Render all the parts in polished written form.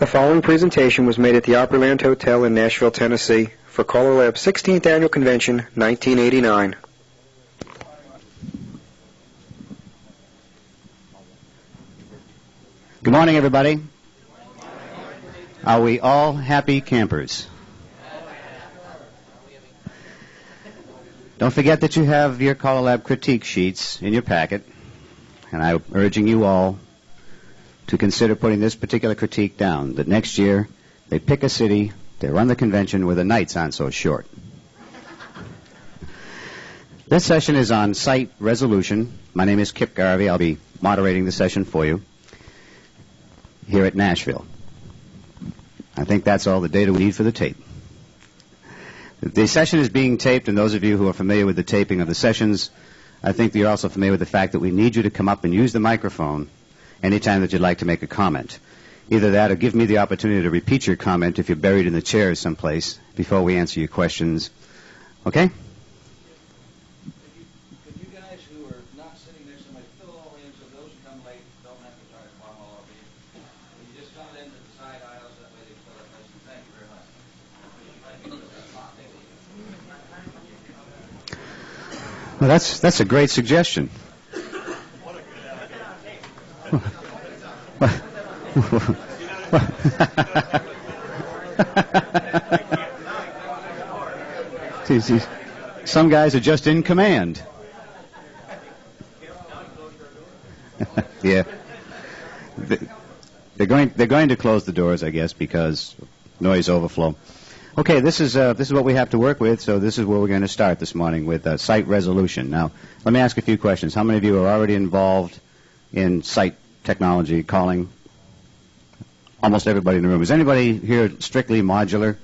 The following presentation was made at the Opryland Hotel in Nashville, Tennessee for CALLERLAB's 16th Annual Convention, 1989. Good morning, everybody. Are we all happy campers? Don't forget that you have your CALLERLAB critique sheets in your packet, and I'm urging you all to consider putting this particular critique down, that next year they pick a city, they run the convention where the nights aren't so short. This session is on site resolution. My name is Kip Garvey. I'll be moderating the session for you here at Nashville. I think that's all the data we need for the tape. The session is being taped, and those of you who are familiar with the taping of the sessions, I think you're also familiar with the fact that we need you to come up and use the microphone anytime that you'd like to make a comment. Either that or give me the opportunity to repeat your comment if you're buried in the chairs someplace before we answer your questions. Okay? Could you guys who are not sitting next to somebody fill all in so those who come late don't have to try to climb all over you? Will you just come into the side aisles, that way they fill up nice, and thank you very much. Well, that's a great suggestion. See, some guys are just in command. Yeah. They're going to close the doors, I guess, because noise overflow. Okay, this is what we have to work with, so this is where we're going to start this morning with site resolution. Now, let me ask a few questions. How many of you are already involved in site technology, calling? Almost everybody in the room. Is anybody here strictly modular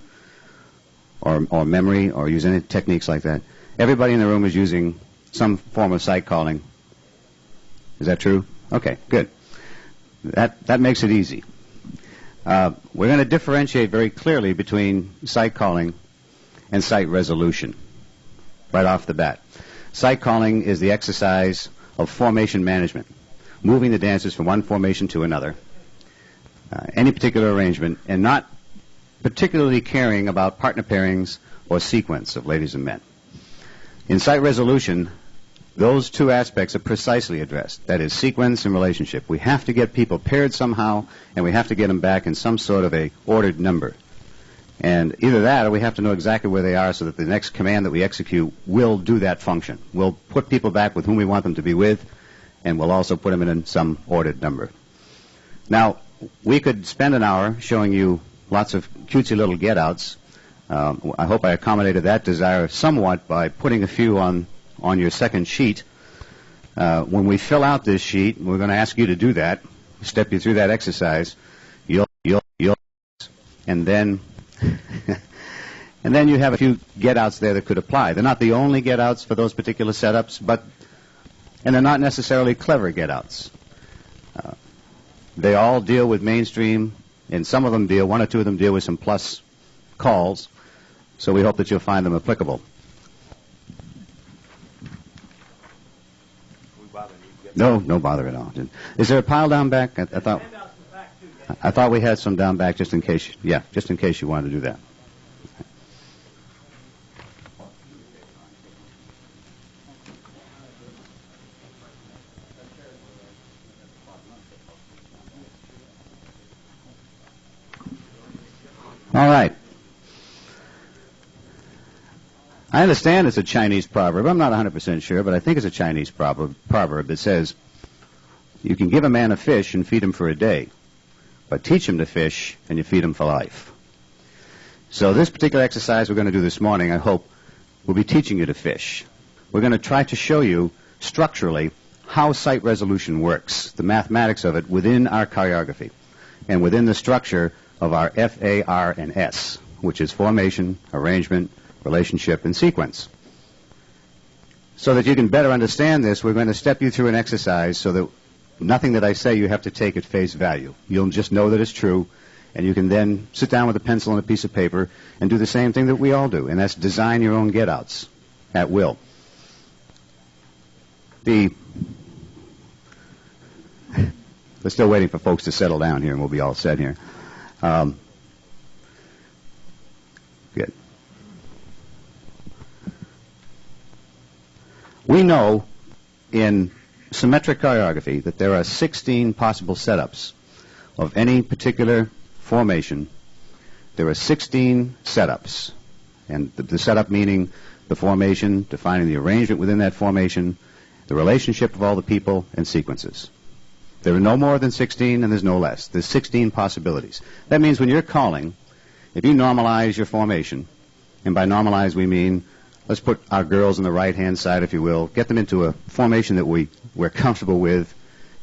or memory or use any techniques like that? Everybody in the room is using some form of site calling. Is that true? Okay, good. That makes it easy. We're going to differentiate very clearly between site calling and site resolution right off the bat. Site calling is the exercise of formation management, moving the dancers from one formation to another, any particular arrangement, and not particularly caring about partner pairings or sequence of ladies and men. In site resolution, those two aspects are precisely addressed. That is, sequence and relationship. We have to get people paired somehow, and we have to get them back in some sort of a ordered number. And either that or we have to know exactly where they are so that the next command that we execute will do that function. We'll put people back with whom we want them to be with, and we'll also put them in some ordered number. Now, we could spend an hour showing you lots of cutesy little get-outs. I hope I accommodated that desire somewhat by putting a few on your second sheet. When we fill out this sheet, we're going to ask you to do that, step you through that exercise. You'll, and then and then you have a few get-outs there that could apply. They're not the only get-outs for those particular setups, and they're not necessarily clever get-outs. They all deal with mainstream, and some of them one or two of them deal with some plus calls, so we hope that you'll find them applicable. No bother at all. Is there a pile down back? I thought we had some down back just in case. Yeah, just in case you wanted to do that. All right. I understand it's a Chinese proverb. I'm not 100% sure, but I think it's a Chinese proverb that says, you can give a man a fish and feed him for a day, but teach him to fish and you feed him for life. So this particular exercise we're going to do this morning, I hope, will be teaching you to fish. We're going to try to show you structurally how site resolution works, the mathematics of it within our choreography and within the structure of our F, A, R, and S, which is formation, arrangement, relationship, and sequence. So that you can better understand this, we're going to step you through an exercise so that nothing that I say you have to take at face value. You'll just know that it's true, and you can then sit down with a pencil and a piece of paper and do the same thing that we all do, and that's design your own get-outs at will. We're still waiting for folks to settle down here, and we'll be all set here. Good. We know in symmetric choreography that there are 16 possible setups of any particular formation. There are 16 setups, and the setup meaning the formation, defining the arrangement within that formation, the relationship of all the people and sequences. There are no more than 16, and there's no less. There's 16 possibilities. That means when you're calling, if you normalize your formation, and by normalize we mean, let's put our girls on the right-hand side, if you will, get them into a formation that we're comfortable with.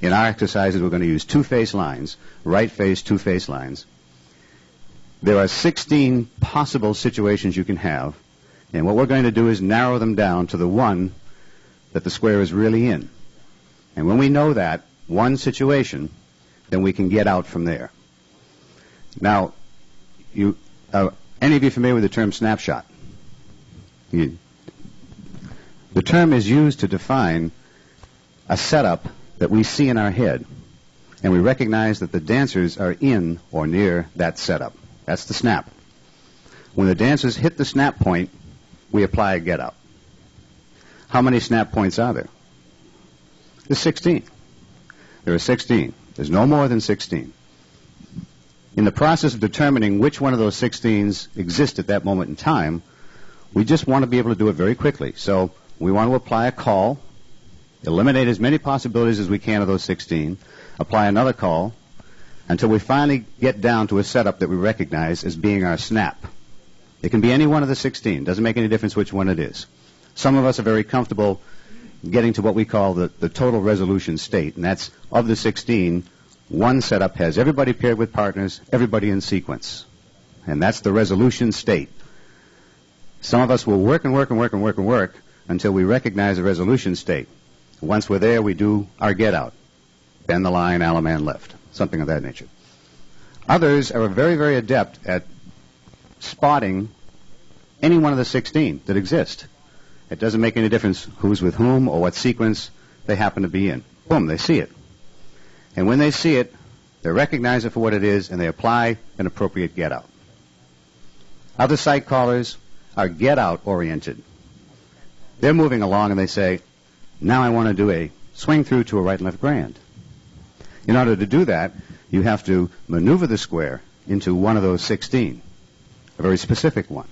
In our exercises, we're going to use two-face lines, right face, two-face lines. There are 16 possible situations you can have, and what we're going to do is narrow them down to the one that the square is really in. And when we know that one situation, then we can get out from there. Now, any of you familiar with the term snapshot? The term is used to define a setup that we see in our head, and we recognize that the dancers are in or near that setup. That's the snap. When the dancers hit the snap point, we apply a get out. How many snap points are there? There's 16. There are 16. There's no more than 16. In the process of determining which one of those 16s exist at that moment in time, we just want to be able to do it very quickly. So we want to apply a call, eliminate as many possibilities as we can of those 16, apply another call, until we finally get down to a setup that we recognize as being our snap. It can be any one of the 16. Doesn't make any difference which one it is. Some of us are very comfortable getting to what we call the total resolution state, and that's of the 16, one setup has everybody paired with partners, everybody in sequence. And that's the resolution state. Some of us will work and work and work and work and work until we recognize the resolution state. Once we're there, we do our get out. Bend the line, Alaman left. Something of that nature. Others are very, very adept at spotting any one of the 16 that exist. It doesn't make any difference who's with whom or what sequence they happen to be in. Boom, they see it. And when they see it, they recognize it for what it is, and they apply an appropriate get-out. Other sight callers are get-out oriented. They're moving along, and they say, now I want to do a swing through to a right and left grand. In order to do that, you have to maneuver the square into one of those 16, a very specific one,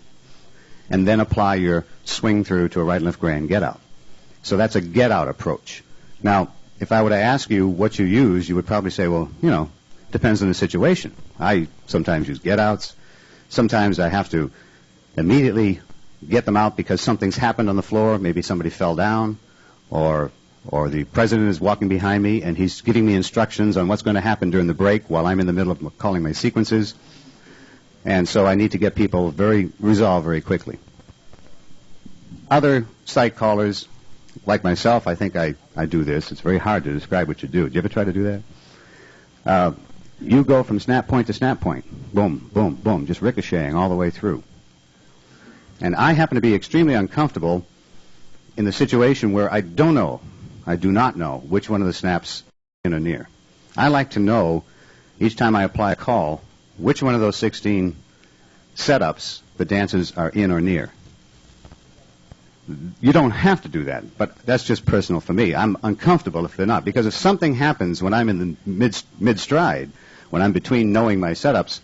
and then apply your swing through to a right and left grand get-out. So that's a get-out approach. Now, if I were to ask you what you use, you would probably say, well, depends on the situation. I sometimes use get-outs. Sometimes I have to immediately get them out because something's happened on the floor. Maybe somebody fell down, or the president is walking behind me and he's giving me instructions on what's going to happen during the break while I'm in the middle of calling my sequences. And so I need to get people resolved very quickly. Other sight callers, like myself, I think I do this. It's very hard to describe what you do. Do you ever try to do that? You go from snap point to snap point. Boom, boom, boom, just ricocheting all the way through. And I happen to be extremely uncomfortable in the situation where I do not know which one of the snaps in or near. I like to know, each time I apply a call, which one of those 16 setups the dancers are in or near. You don't have to do that, but that's just personal for me. I'm uncomfortable if they're not, because if something happens when I'm in the mid-stride, when I'm between knowing my setups,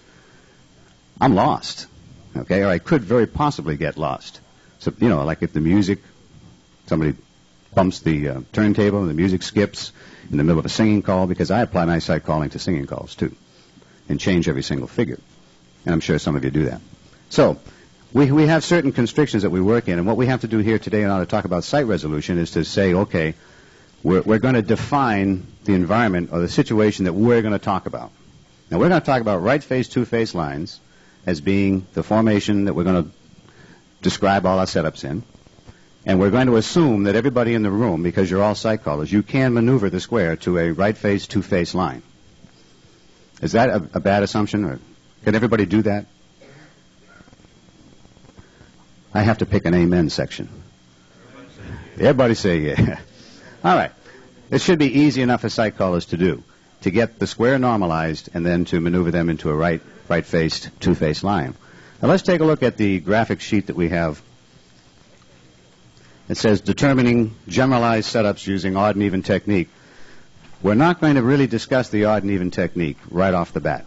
I'm lost, okay? Or I could very possibly get lost. So, like if the music, somebody bumps the turntable and the music skips in the middle of a singing call, because I apply my sight calling to singing calls, too, and change every single figure. And I'm sure some of you do that. So, we have certain constrictions that we work in, and what we have to do here today in order to talk about sight resolution is to say, okay, we're going to define the environment or the situation that we're going to talk about. Now, we're going to talk about right face, two-face lines as being the formation that we're going to describe all our setups in. And we're going to assume that everybody in the room, because you're all sight callers, you can maneuver the square to a right face, two-face line. Is that a bad assumption? Or can everybody do that? I have to pick an amen section. Everybody say yeah. All right. It should be easy enough for sight callers to do. to get the square normalized and then to maneuver them into a right-faced, two-faced line. Now let's take a look at the graphic sheet that we have. It says determining generalized setups using odd and even technique. We're not going to really discuss the odd and even technique right off the bat.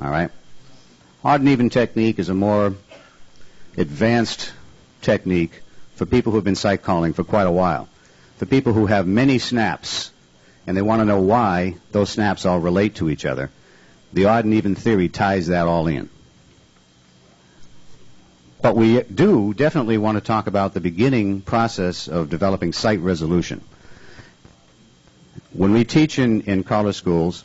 All right? Odd and even technique is a more advanced technique for people who have been sight calling for quite a while. For people who have many snaps and they want to know why those snaps all relate to each other, the odd and even theory ties that all in. But we do definitely want to talk about the beginning process of developing sight resolution. When we teach in caller schools,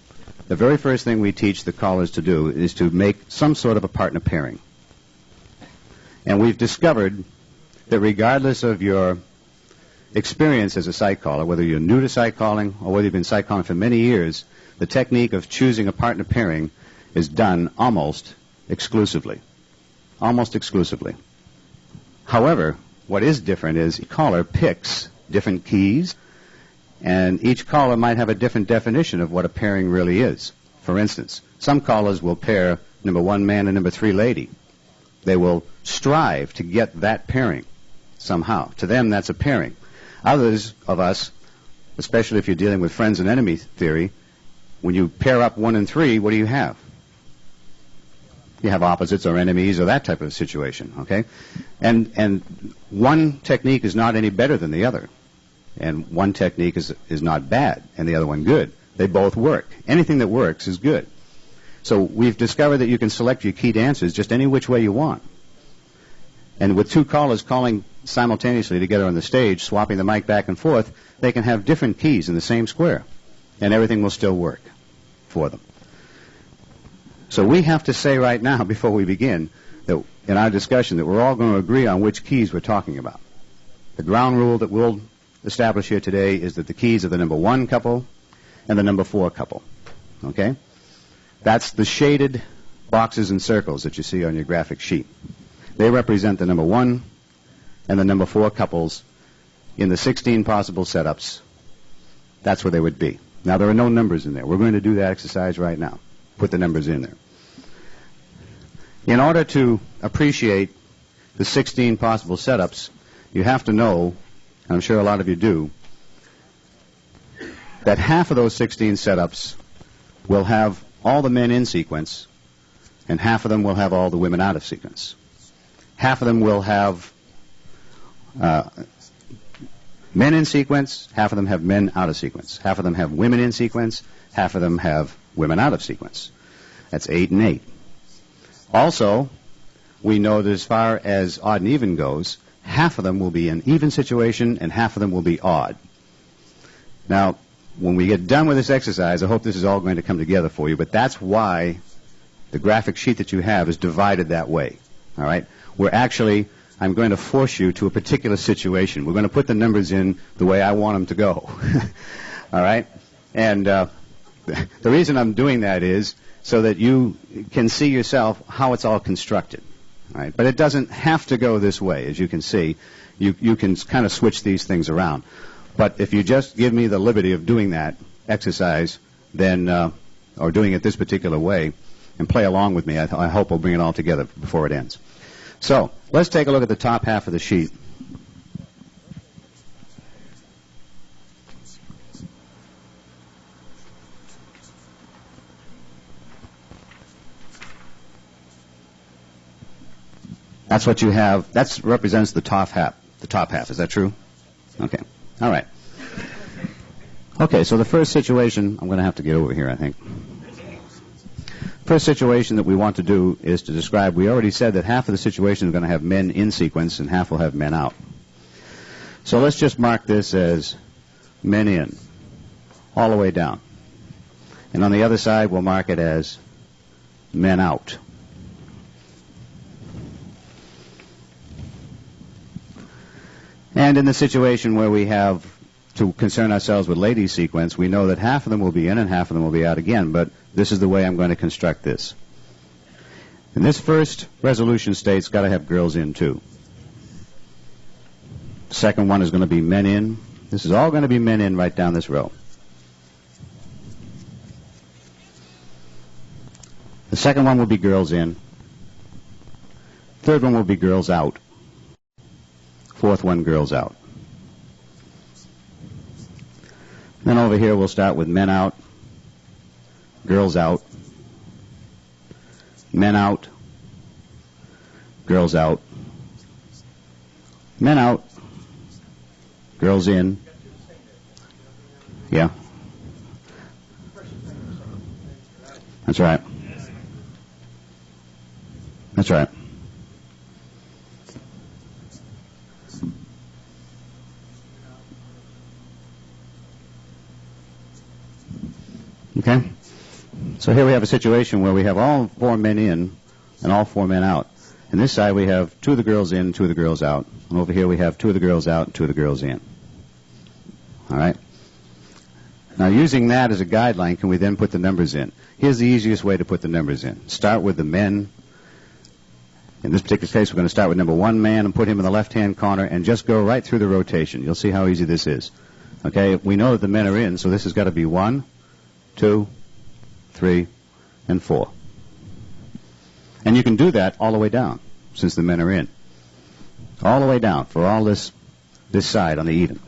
the very first thing we teach the callers to do is to make some sort of a partner pairing. And we've discovered that regardless of your experience as a sight caller, whether you're new to sight calling or whether you've been sight calling for many years, the technique of choosing a partner pairing is done almost exclusively. Almost exclusively. However, what is different is each caller picks different keys, and each caller might have a different definition of what a pairing really is. For instance, some callers will pair number 1 man and number 3 lady. They will strive to get that pairing somehow. To them, that's a pairing. Others of us, especially if you're dealing with friends and enemy theory, when you pair up 1 and 3, what do you have? You have opposites or enemies or that type of situation, okay? And one technique is not any better than the other. And one technique is not bad and the other one good. They both work. Anything that works is good. So we've discovered that you can select your keyed answers just any which way you want. And with 2 callers calling simultaneously together on the stage, swapping the mic back and forth, they can have different keys in the same square. And everything will still work for them. So we have to say right now, before we begin, that in our discussion, that we're all going to agree on which keys we're talking about. The ground rule that we'll establish here today is that the keys are the number 1 couple and the number 4 couple. Okay? That's the shaded boxes and circles that you see on your graphic sheet. They represent the number 1 and the number 4 couples in the 16 possible setups. That's where they would be. Now, there are no numbers in there. We're going to do that exercise right now. Put the numbers in there. In order to appreciate the 16 possible setups, you have to know, and I'm sure a lot of you do, that half of those 16 setups will have all the men in sequence, and half of them will have all the women out of sequence. Half of them will have men in sequence, half of them have men out of sequence. Half of them have women in sequence, half of them have women out of sequence. That's 8 and 8. Also, we know that as far as odd and even goes, half of them will be an even situation and half of them will be odd. Now, when we get done with this exercise, I hope this is all going to come together for you, but that's why the graphic sheet that you have is divided that way. All right? I'm going to force you to a particular situation. We're going to put the numbers in the way I want them to go. All right? And the reason I'm doing that is so that you can see yourself how it's all constructed. All right? But it doesn't have to go this way. As you can see, you can kind of switch these things around. But if you just give me the liberty of doing that exercise, then, or doing it this particular way, and play along with me, I hope we'll bring it all together before it ends. So, let's take a look at the top half of the sheet. That's what you have. That represents the top half. The top half. Is that true? Okay. All right. Okay, so the first situation, I'm going to have to get over here, I think. First situation that we want to do is to describe, we already said that half of the situation is going to have men in sequence and half will have men out. So let's just mark this as men in, all the way down. And on the other side, we'll mark it as men out. And in the situation where we have to concern ourselves with ladies sequence, we know that half of them will be in and half of them will be out again, but this is the way I'm going to construct this. And this first resolution state's got to have girls in too. Second one is going to be men in. This is all going to be men in right down this row. The second one will be girls in. Third one will be girls out. Fourth one, girls out. Then over here we'll start with men out, girls out, men out, girls out, men out, girls in. Yeah. That's right. That's right. Okay? So here we have a situation where we have all 4 men in and all 4 men out. And this side we have 2 of the girls in, 2 of the girls out. And over here we have 2 of the girls out and 2 of the girls in. All right? Now, using that as a guideline, can we then put the numbers in? Here's the easiest way to put the numbers in. Start with the men. In this particular case, we're going to start with number 1 man and put him in the left-hand corner and just go right through the rotation. You'll see how easy this is. Okay? We know that the men are in, so this has got to be 1, 2, 3, and 4. And you can do that all the way down, since the men are in. All the way down for all this side on the even.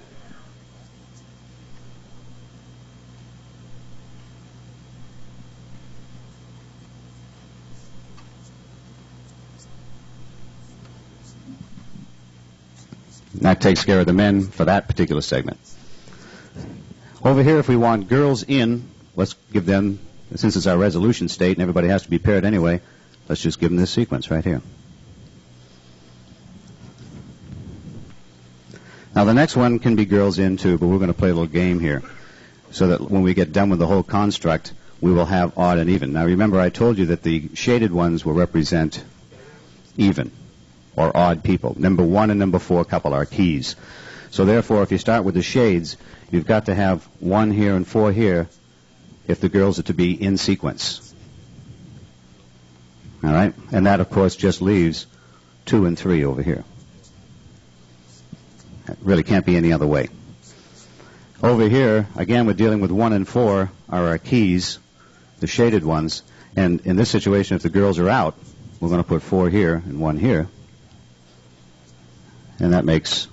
That takes care of the men for that particular segment. Over here, if we want girls in, let's give them, since it's our resolution state and everybody has to be paired anyway, let's just give them this sequence right here. Now, the next one can be girls in, too, but we're going to play a little game here so that when we get done with the whole construct, we will have odd and even. Now, remember, I told you that the shaded ones will represent even or odd people. Number 1 and number 4 couple are keys. So, therefore, if you start with the shades, you've got to have 1 here and 4 here if the girls are to be in sequence. All right? And that, of course, just leaves 2 and 3 over here. It really can't be any other way. Over here, again, we're dealing with 1 and 4 are our keys, the shaded ones. And in this situation, if the girls are out, we're going to put 4 here and 1 here. And that makes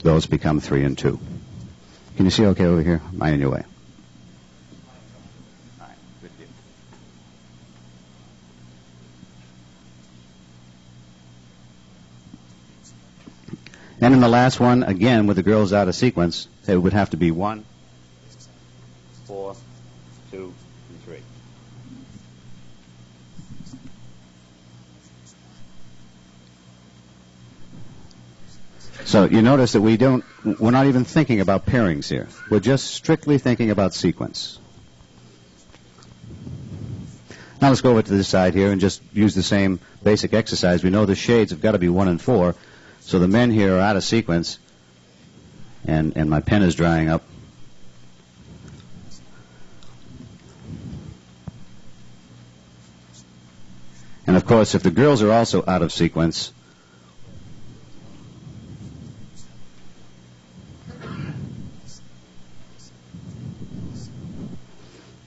those become 3 and 2. Can you see okay over here? Mine in your way. All right, good deal. And in the last one, again, with the girls out of sequence, it would have to be 1, 4, 2, and 3. So you notice that we're not even thinking about pairings here. We're just strictly thinking about sequence. Now let's go over to this side here and just use the same basic exercise. We know the shades have got to be 1 and 4, so the men here are out of sequence, and my pen is drying up. And of course, if the girls are also out of sequence,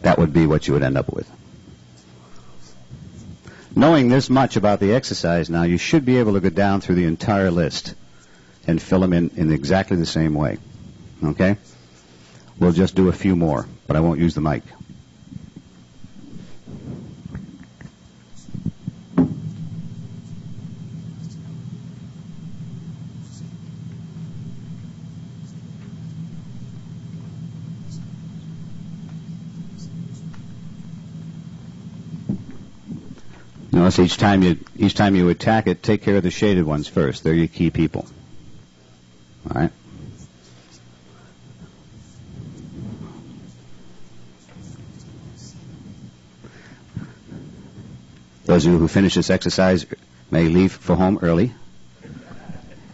that would be what you would end up with. Knowing this much about the exercise now, you should be able to go down through the entire list and fill them in exactly the same way. Okay? We'll just do a few more, but I won't use the mic. Notice each time you attack it, take care of the shaded ones first. They're your key people. All right. Those of you who finish this exercise may leave for home early,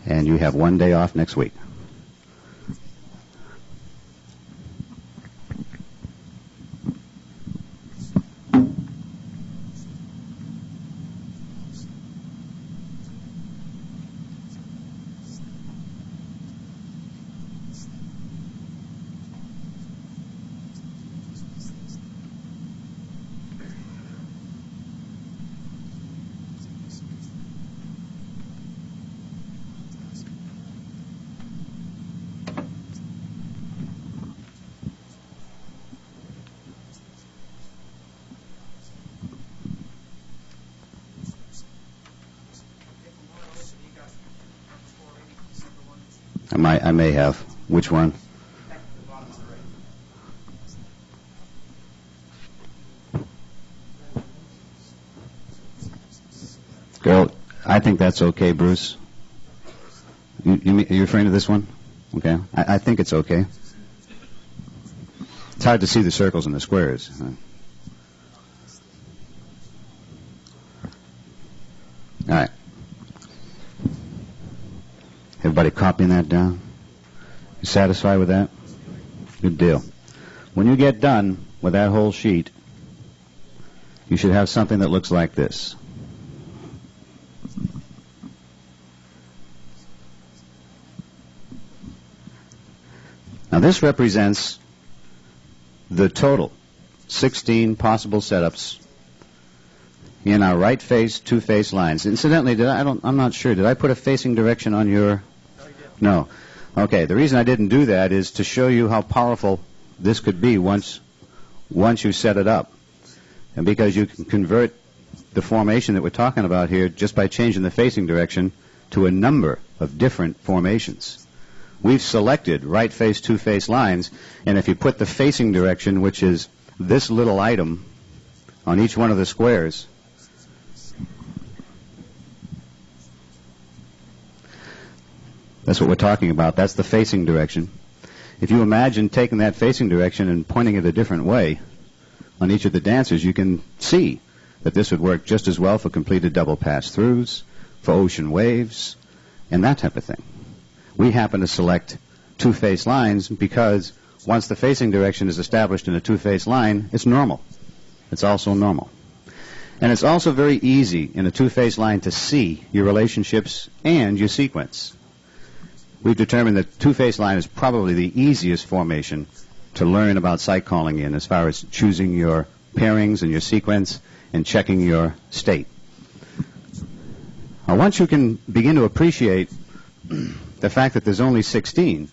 and you have 1 day off next week. I may have. Which one? Girl, I think that's okay, Bruce. You referring to this one? Okay. I think it's okay. It's hard to see the circles and the squares. All right. Everybody copying that down? You satisfied with that? Good deal. When you get done with that whole sheet, you should have something that looks like this. Now this represents the total 16 possible setups in our right face, two-face lines. Incidentally, I'm not sure. Did I put a facing direction on your? No. Okay. The reason I didn't do that is to show you how powerful this could be once you set it up, and because you can convert the formation that we're talking about here just by changing the facing direction to a number of different formations. We've selected right face, two-face lines, and if you put the facing direction, which is this little item on each one of the squares, that's what we're talking about. That's the facing direction. If you imagine taking that facing direction and pointing it a different way on each of the dancers, you can see that this would work just as well for completed double pass-throughs, for ocean waves, and that type of thing. We happen to select two-face lines because once the facing direction is established in a two-face line, it's normal. It's also normal. And it's also very easy in a two-face line to see your relationships and your sequence. We've determined that two-face line is probably the easiest formation to learn about sight calling in as far as choosing your pairings and your sequence and checking your state. Now, once you can begin to appreciate the fact that there's only 16,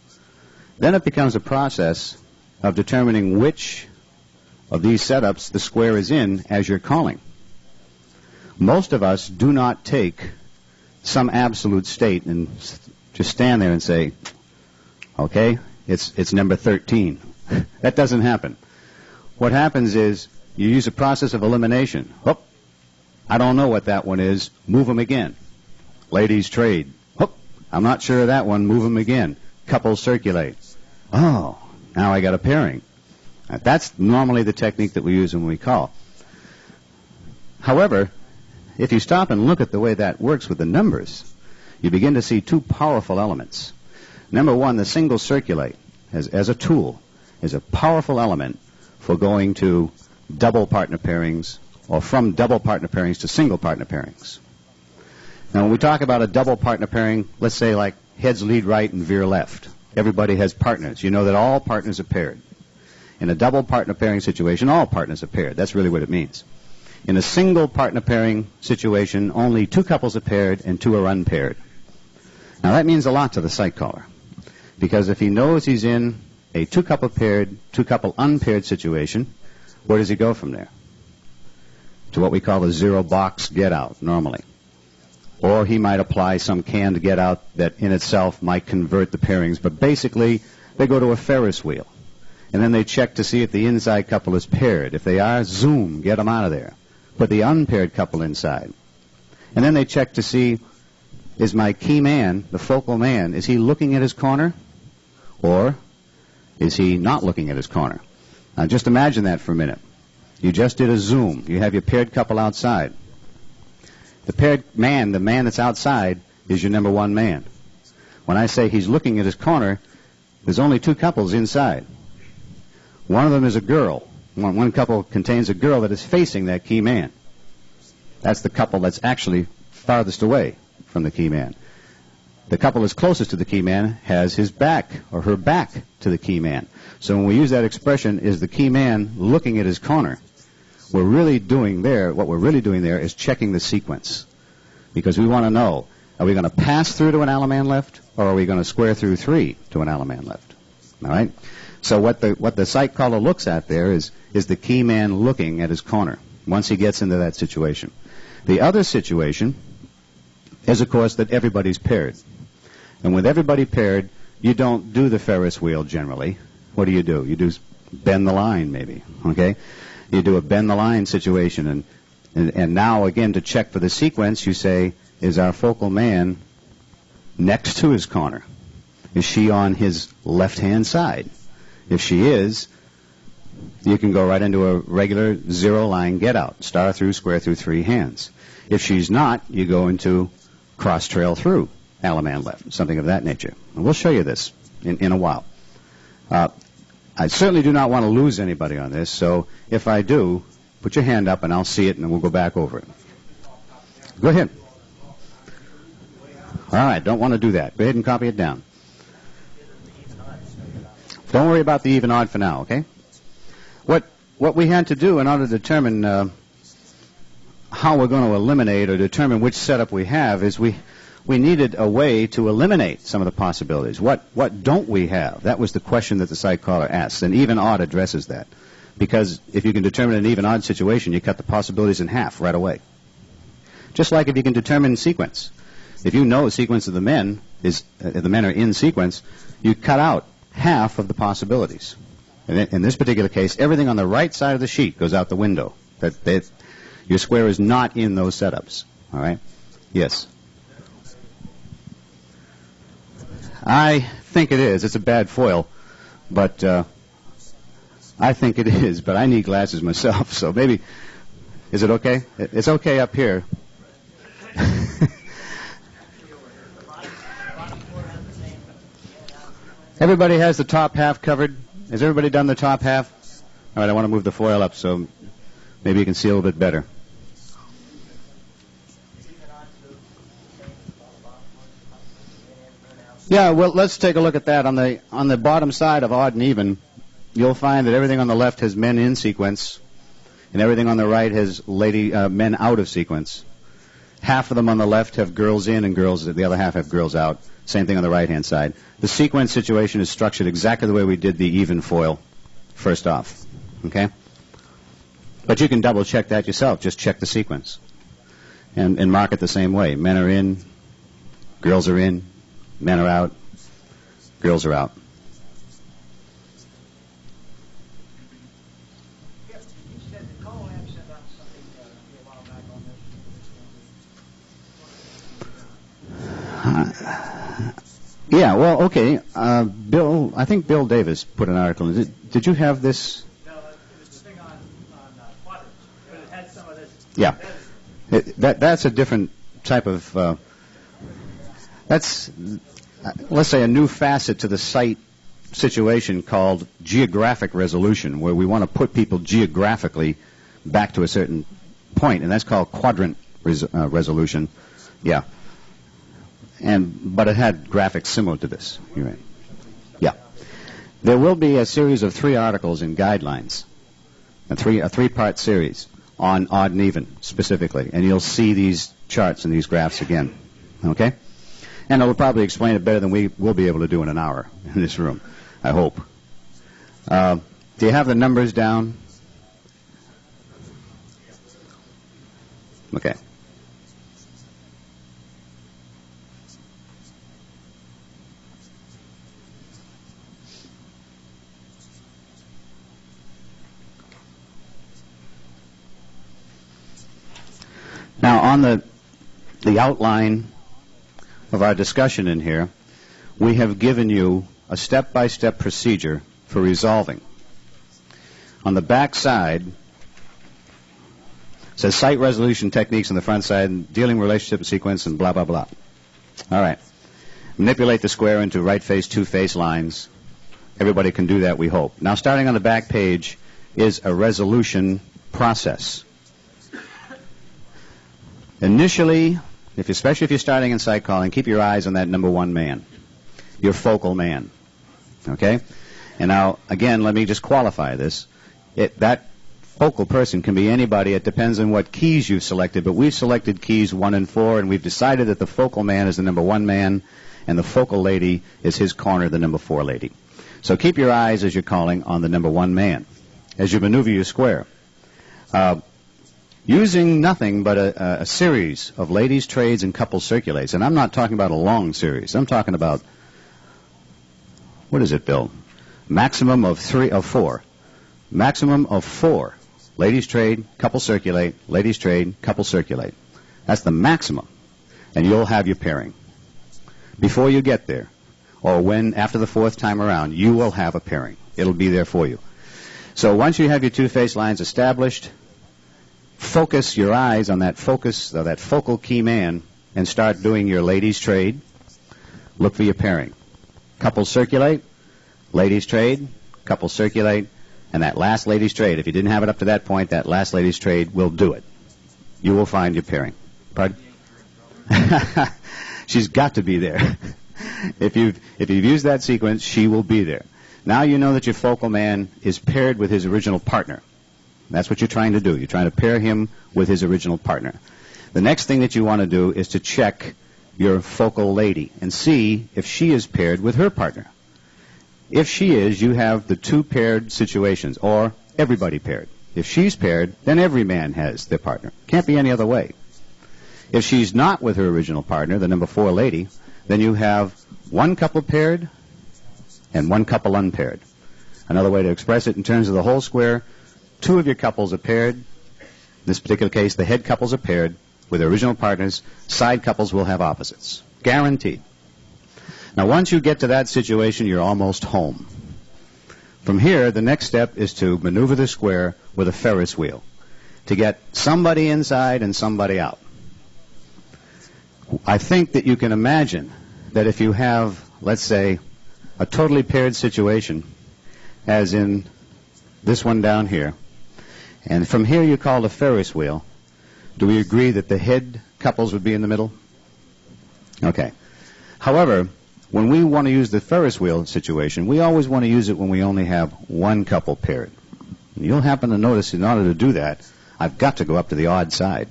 then it becomes a process of determining which of these setups the square is in as you're calling. Most of us do not take some absolute state and just stand there and say, okay, it's number 13. That doesn't happen. What happens is you use a process of elimination. Whoop, I don't know what that one is. Move them again. Ladies trade. Whoop, I'm not sure of that one. Move them again. Couples circulate. Oh, now I got a pairing. That's normally the technique that we use when we call. However, if you stop and look at the way that works with the numbers, you begin to see two powerful elements. Number one, the single circulate as a tool is a powerful element for going to double partner pairings or from double partner pairings to single partner pairings. Now, when we talk about a double partner pairing, let's say like heads lead right and veer left. Everybody has partners. You know that all partners are paired. In a double partner pairing situation, all partners are paired. That's really what it means. In a single partner pairing situation, only two couples are paired and two are unpaired. Now, that means a lot to the sight caller, because if he knows he's in a two-couple paired, two-couple unpaired situation, where does he go from there? To what we call the zero-box get-out, normally. Or he might apply some canned get-out that in itself might convert the pairings, but basically they go to a Ferris wheel. And then they check to see if the inside couple is paired. If they are, zoom, get them out of there. Put the unpaired couple inside. And then they check to see, is my key man, the focal man, is he looking at his corner? Or is he not looking at his corner? Now just imagine that for a minute. You just did a zoom. You have your paired couple outside. The paired man, the man that's outside, is your number one man. When I say he's looking at his corner, there's only two couples inside. One of them is a girl. One couple contains a girl that is facing that key man. That's the couple that's actually farthest away from the key man. The couple that's closest to the key man has his back or her back to the key man. So when we use that expression, is the key man looking at his corner, what we're really doing there is checking the sequence. Because we want to know, are we going to pass through to an Alaman left, or are we going to square through 3 to an Alaman left? All right? So what the sight caller looks at there is the key man looking at his corner once he gets into that situation. The other situation is, of course, that everybody's paired. And with everybody paired, you don't do the Ferris wheel generally. What do? You do bend the line, maybe, okay? You do a bend the line situation, and now, again, to check for the sequence, you say, is our focal man next to his corner? Is she on his left-hand side? If she is, you can go right into a regular zero-line get-out, star through, square through, three hands. If she's not, you go into cross-trail through, Alaman left, something of that nature. And we'll show you this in a while. I certainly do not want to lose anybody on this, so if I do, put your hand up and I'll see it and then we'll go back over it. Go ahead. All right, don't want to do that. Go ahead and copy it down. Don't worry about the even odd for now, okay? What we had to do in order to determine how we're going to eliminate or determine which setup we have is we needed a way to eliminate some of the possibilities. What don't we have? That was the question that the site caller asked, and even odd addresses that. Because if you can determine an even odd situation, you cut the possibilities in half right away. Just like if you can determine sequence. If you know a sequence of the men are in sequence, you cut out half of the possibilities. And in this particular case, everything on the right side of the sheet goes out the window. Your square is not in those setups. All right? Yes. I think it is. It's a bad foil, but I think it is. But I need glasses myself, so maybe. Is it okay? It's okay up here. Everybody has the top half covered. Has everybody done the top half? All right, I want to move the foil up so maybe you can see a little bit better. Yeah, well, let's take a look at that. On the bottom side of odd and even, you'll find that everything on the left has men in sequence, and everything on the right has men out of sequence. Half of them on the left have girls in and the other half have girls out. Same thing on the right-hand side. The sequence situation is structured exactly the way we did the even foil first off. Okay? But you can double-check that yourself. Just check the sequence. And mark it the same way. Men are in, girls are in, men are out, girls are out. Yeah, well, okay. Bill, I think Bill Davis put an article in. Did you have this? No, it was the thing on quadrants, but it had some of this. Yeah. That's a different type of, that's, let's say, a new facet to the site situation called geographic resolution, where we want to put people geographically back to a certain point, and that's called quadrant resolution. Yeah. But it had graphics similar to this. You're right. Yeah. There will be a series of 3 articles in Guidelines, a three-part series on odd and even specifically, and you'll see these charts and these graphs again. Okay? And it'll probably explain it better than we will be able to do in an hour in this room, I hope. Do you have the numbers down? Okay. Now, on the outline of our discussion in here, we have given you a step-by-step procedure for resolving. On the back side, it says site resolution techniques on the front side, dealing relationship sequence, and blah, blah, blah. All right. Manipulate the square into right face, two face lines. Everybody can do that, we hope. Now, starting on the back page is a resolution process. Initially, especially if you're starting in site calling, keep your eyes on that number 1 man, your focal man. Okay? And now, again, let me just qualify this. That focal person can be anybody. It depends on what keys you've selected, but we've selected keys 1 and 4, and we've decided that the focal man is the number 1 man, and the focal lady is his corner, the number 4 lady. So keep your eyes, as you're calling, on the number 1 man as you maneuver your square. Using nothing but a series of ladies' trades and couple circulates. And I'm not talking about a long series. I'm talking about What is it, Bill? Maximum of four. Maximum of four. Ladies trade, couple circulate, ladies trade, couple circulate. That's the maximum. And you'll have your pairing. Before you get there, or when after the fourth time around, you will have a pairing. It'll be there for you. So once you have your two face lines established, focus your eyes on that focal key man and start doing your ladies trade. Look for your pairing. Couple circulate, ladies trade, couple circulate, and that last ladies trade. If you didn't have it up to that point, that last ladies trade will do it. You will find your pairing. Pardon? She's got to be there. If you've used that sequence, she will be there. Now you know that your focal man is paired with his original partner. That's what you're trying to do. You're trying to pair him with his original partner. The next thing that you want to do is to check your focal lady and see if she is paired with her partner. If she is, you have the two paired situations, or everybody paired. If she's paired, then every man has their partner. Can't be any other way. If she's not with her original partner, the number 4 lady, then you have one couple paired and one couple unpaired. Another way to express it in terms of the whole square, 2 of your couples are paired. In this particular case, the head couples are paired with their original partners. Side couples will have opposites. Guaranteed. Now, once you get to that situation, you're almost home. From here, the next step is to maneuver the square with a Ferris wheel to get somebody inside and somebody out. I think that you can imagine that if you have, let's say, a totally paired situation, as in this one down here, and from here you call the Ferris wheel, do we agree that the head couples would be in the middle? Okay. However, when we want to use the Ferris wheel situation, we always want to use it when we only have one couple paired. And you'll happen to notice in order to do that, I've got to go up to the odd side.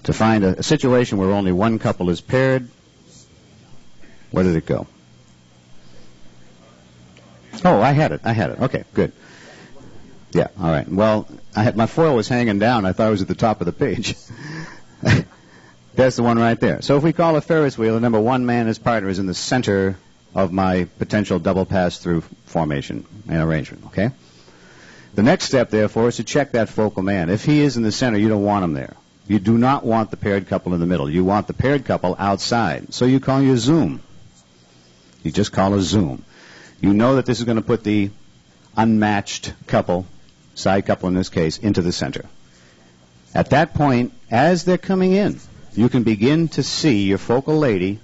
To find a situation where only one couple is paired, where did it go? Oh, I had it. Okay, good. Yeah, all right. Well, my foil was hanging down. I thought it was at the top of the page. That's the one right there. So if we call a Ferris wheel, the number 1 man, his partner, is in the center of my potential double pass-through formation and arrangement, okay? The next step, therefore, is to check that focal man. If he is in the center, you don't want him there. You do not want the paired couple in the middle. You want the paired couple outside. So you call your zoom. You just call a zoom. You know that this is going to put the unmatched couple, side couple in this case, into the center. At that point, as they're coming in, you can begin to see your focal lady.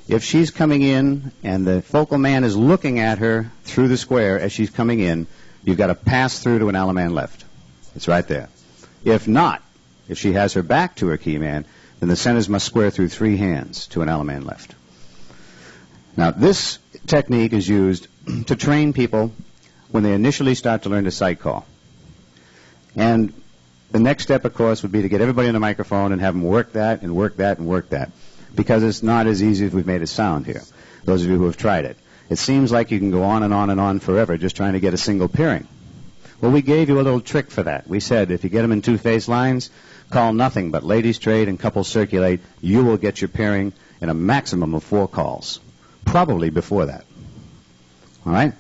If she's coming in and the focal man is looking at her through the square as she's coming in, you've got to pass through to an Alaman left. It's right there. If not, if she has her back to her key man, then the centers must square through 3 hands to an Alaman left. Now, this technique is used to train people when they initially start to learn to sight call. And the next step, of course, would be to get everybody on the microphone and have them work that and work that and work that, because it's not as easy as we've made it sound here, those of you who have tried it. It seems like you can go on and on and on forever just trying to get a single pairing. Well, we gave you a little trick for that. We said if you get them in 2 face lines, call nothing but ladies trade and couples circulate. You will get your pairing in a maximum of 4 calls, probably before that. All right?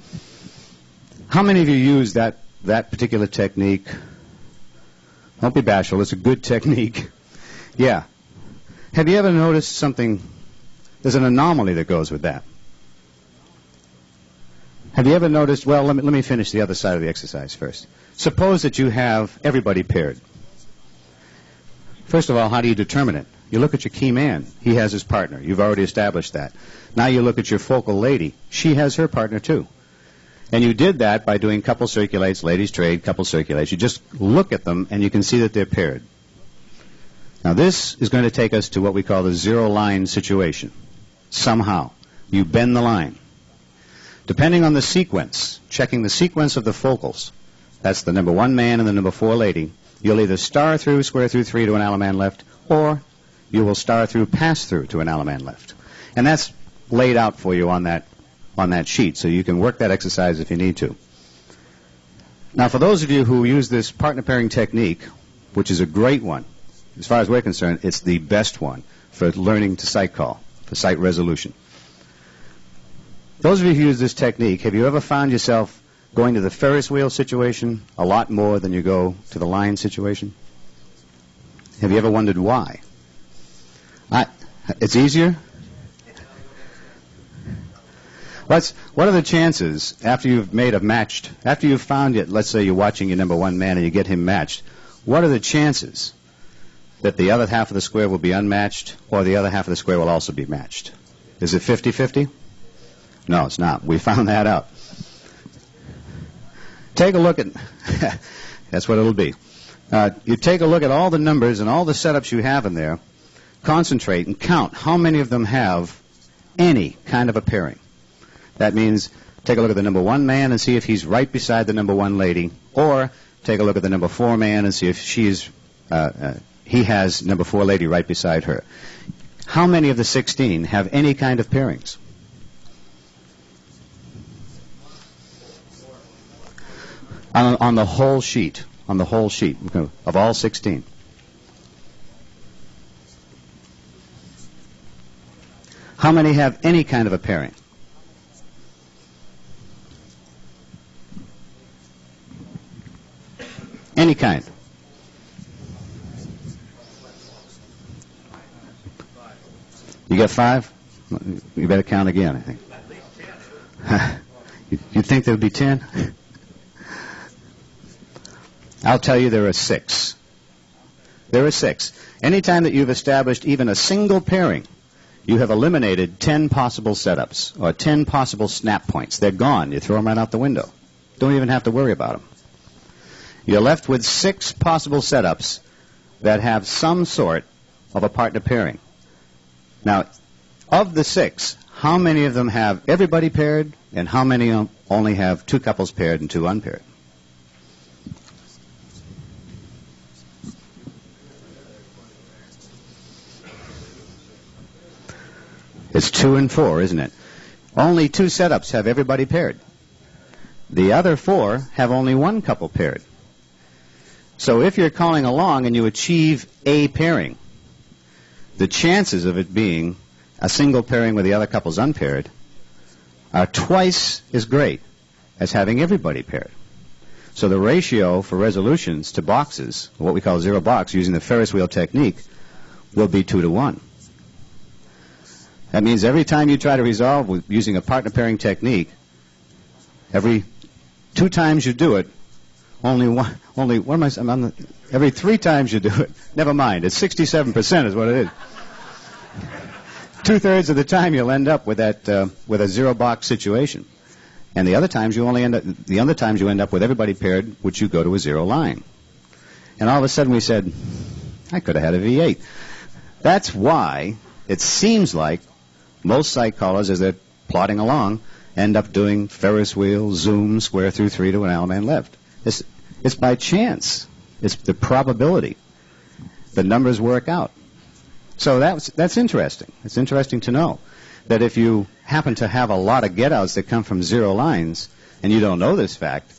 How many of you use that particular technique? Don't be bashful. It's a good technique. Yeah. Have you ever noticed something? There's an anomaly that goes with that. Have you ever noticed? Well, let me finish the other side of the exercise first. Suppose that you have everybody paired. First of all, how do you determine it? You look at your key man. He has his partner. You've already established that. Now you look at your focal lady. She has her partner too. And you did that by doing couple circulates, ladies trade, couple circulates. You just look at them and you can see that they're paired. Now this is going to take us to what we call the 0 line situation. Somehow, you bend the line. Depending on the sequence, checking the sequence of the focals, that's the number 1 man and the number 4 lady, you'll either star through, square through 3 to an Alaman left, or you will star through, pass through to an Alaman left. And that's laid out for you on that sheet, so you can work that exercise if you need to. Now, for those of you who use this partner pairing technique, which is a great one, as far as we're concerned, it's the best one for learning to sight call, for sight resolution. Those of you who use this technique, have you ever found yourself going to the Ferris wheel situation a lot more than you go to the line situation? Have you ever wondered why? It's easier? What are the chances after you've found it, let's say you're watching your number one man and you get him matched, what are the chances that the other half of the square will be unmatched or the other half of the square will also be matched? Is it 50-50? No, it's not. We found that out. Take a look at, that's what it'll be. You take a look at all the numbers and all the setups you have in there, concentrate and count how many of them have any kind of a pairing. That means take a look at the number one man and see if he's right beside the number one lady, or take a look at the number four man and see if he has number four lady right beside her. How many of the 16 have any kind of pairings? On the whole sheet of all 16. How many have any kind of a pairing? Any kind. You got 5? You better count again, I think. You think there would be 10? I'll tell you there are 6. There are 6. Anytime that you've established even a single pairing, you have eliminated 10 possible setups or 10 possible snap points. They're gone. You throw them right out the window. Don't even have to worry about them. You're left with 6 possible setups that have some sort of a partner pairing. Now, of the 6, how many of them have everybody paired, and how many only have 2 couples paired and 2 unpaired? It's 2 and 4, isn't it? Only 2 setups have everybody paired. The other 4 have only 1 couple paired. So if you're calling along and you achieve a pairing, the chances of it being a single pairing with the other couples unpaired are twice as great as having everybody paired. So the ratio for resolutions to boxes, what we call 0 box, using the Ferris wheel technique, will be 2 to 1. That means every time you try to resolve with using a partner pairing technique, every 2 times you do it, every 3 times you do it, never mind, it's 67% is what it is. 2/3 of the time you'll end up with that with a 0 box situation, and the other times you end up with everybody paired, which you go to a 0 line. And all of a sudden we said, I could have had a V8. That's why it seems like most site callers, as they're plodding along, end up doing Ferris wheel, zoom, square through 3 to an Allen man left. It's by chance. It's the probability. The numbers work out. So that's interesting. It's interesting to know that if you happen to have a lot of get-outs that come from 0 lines, and you don't know this fact,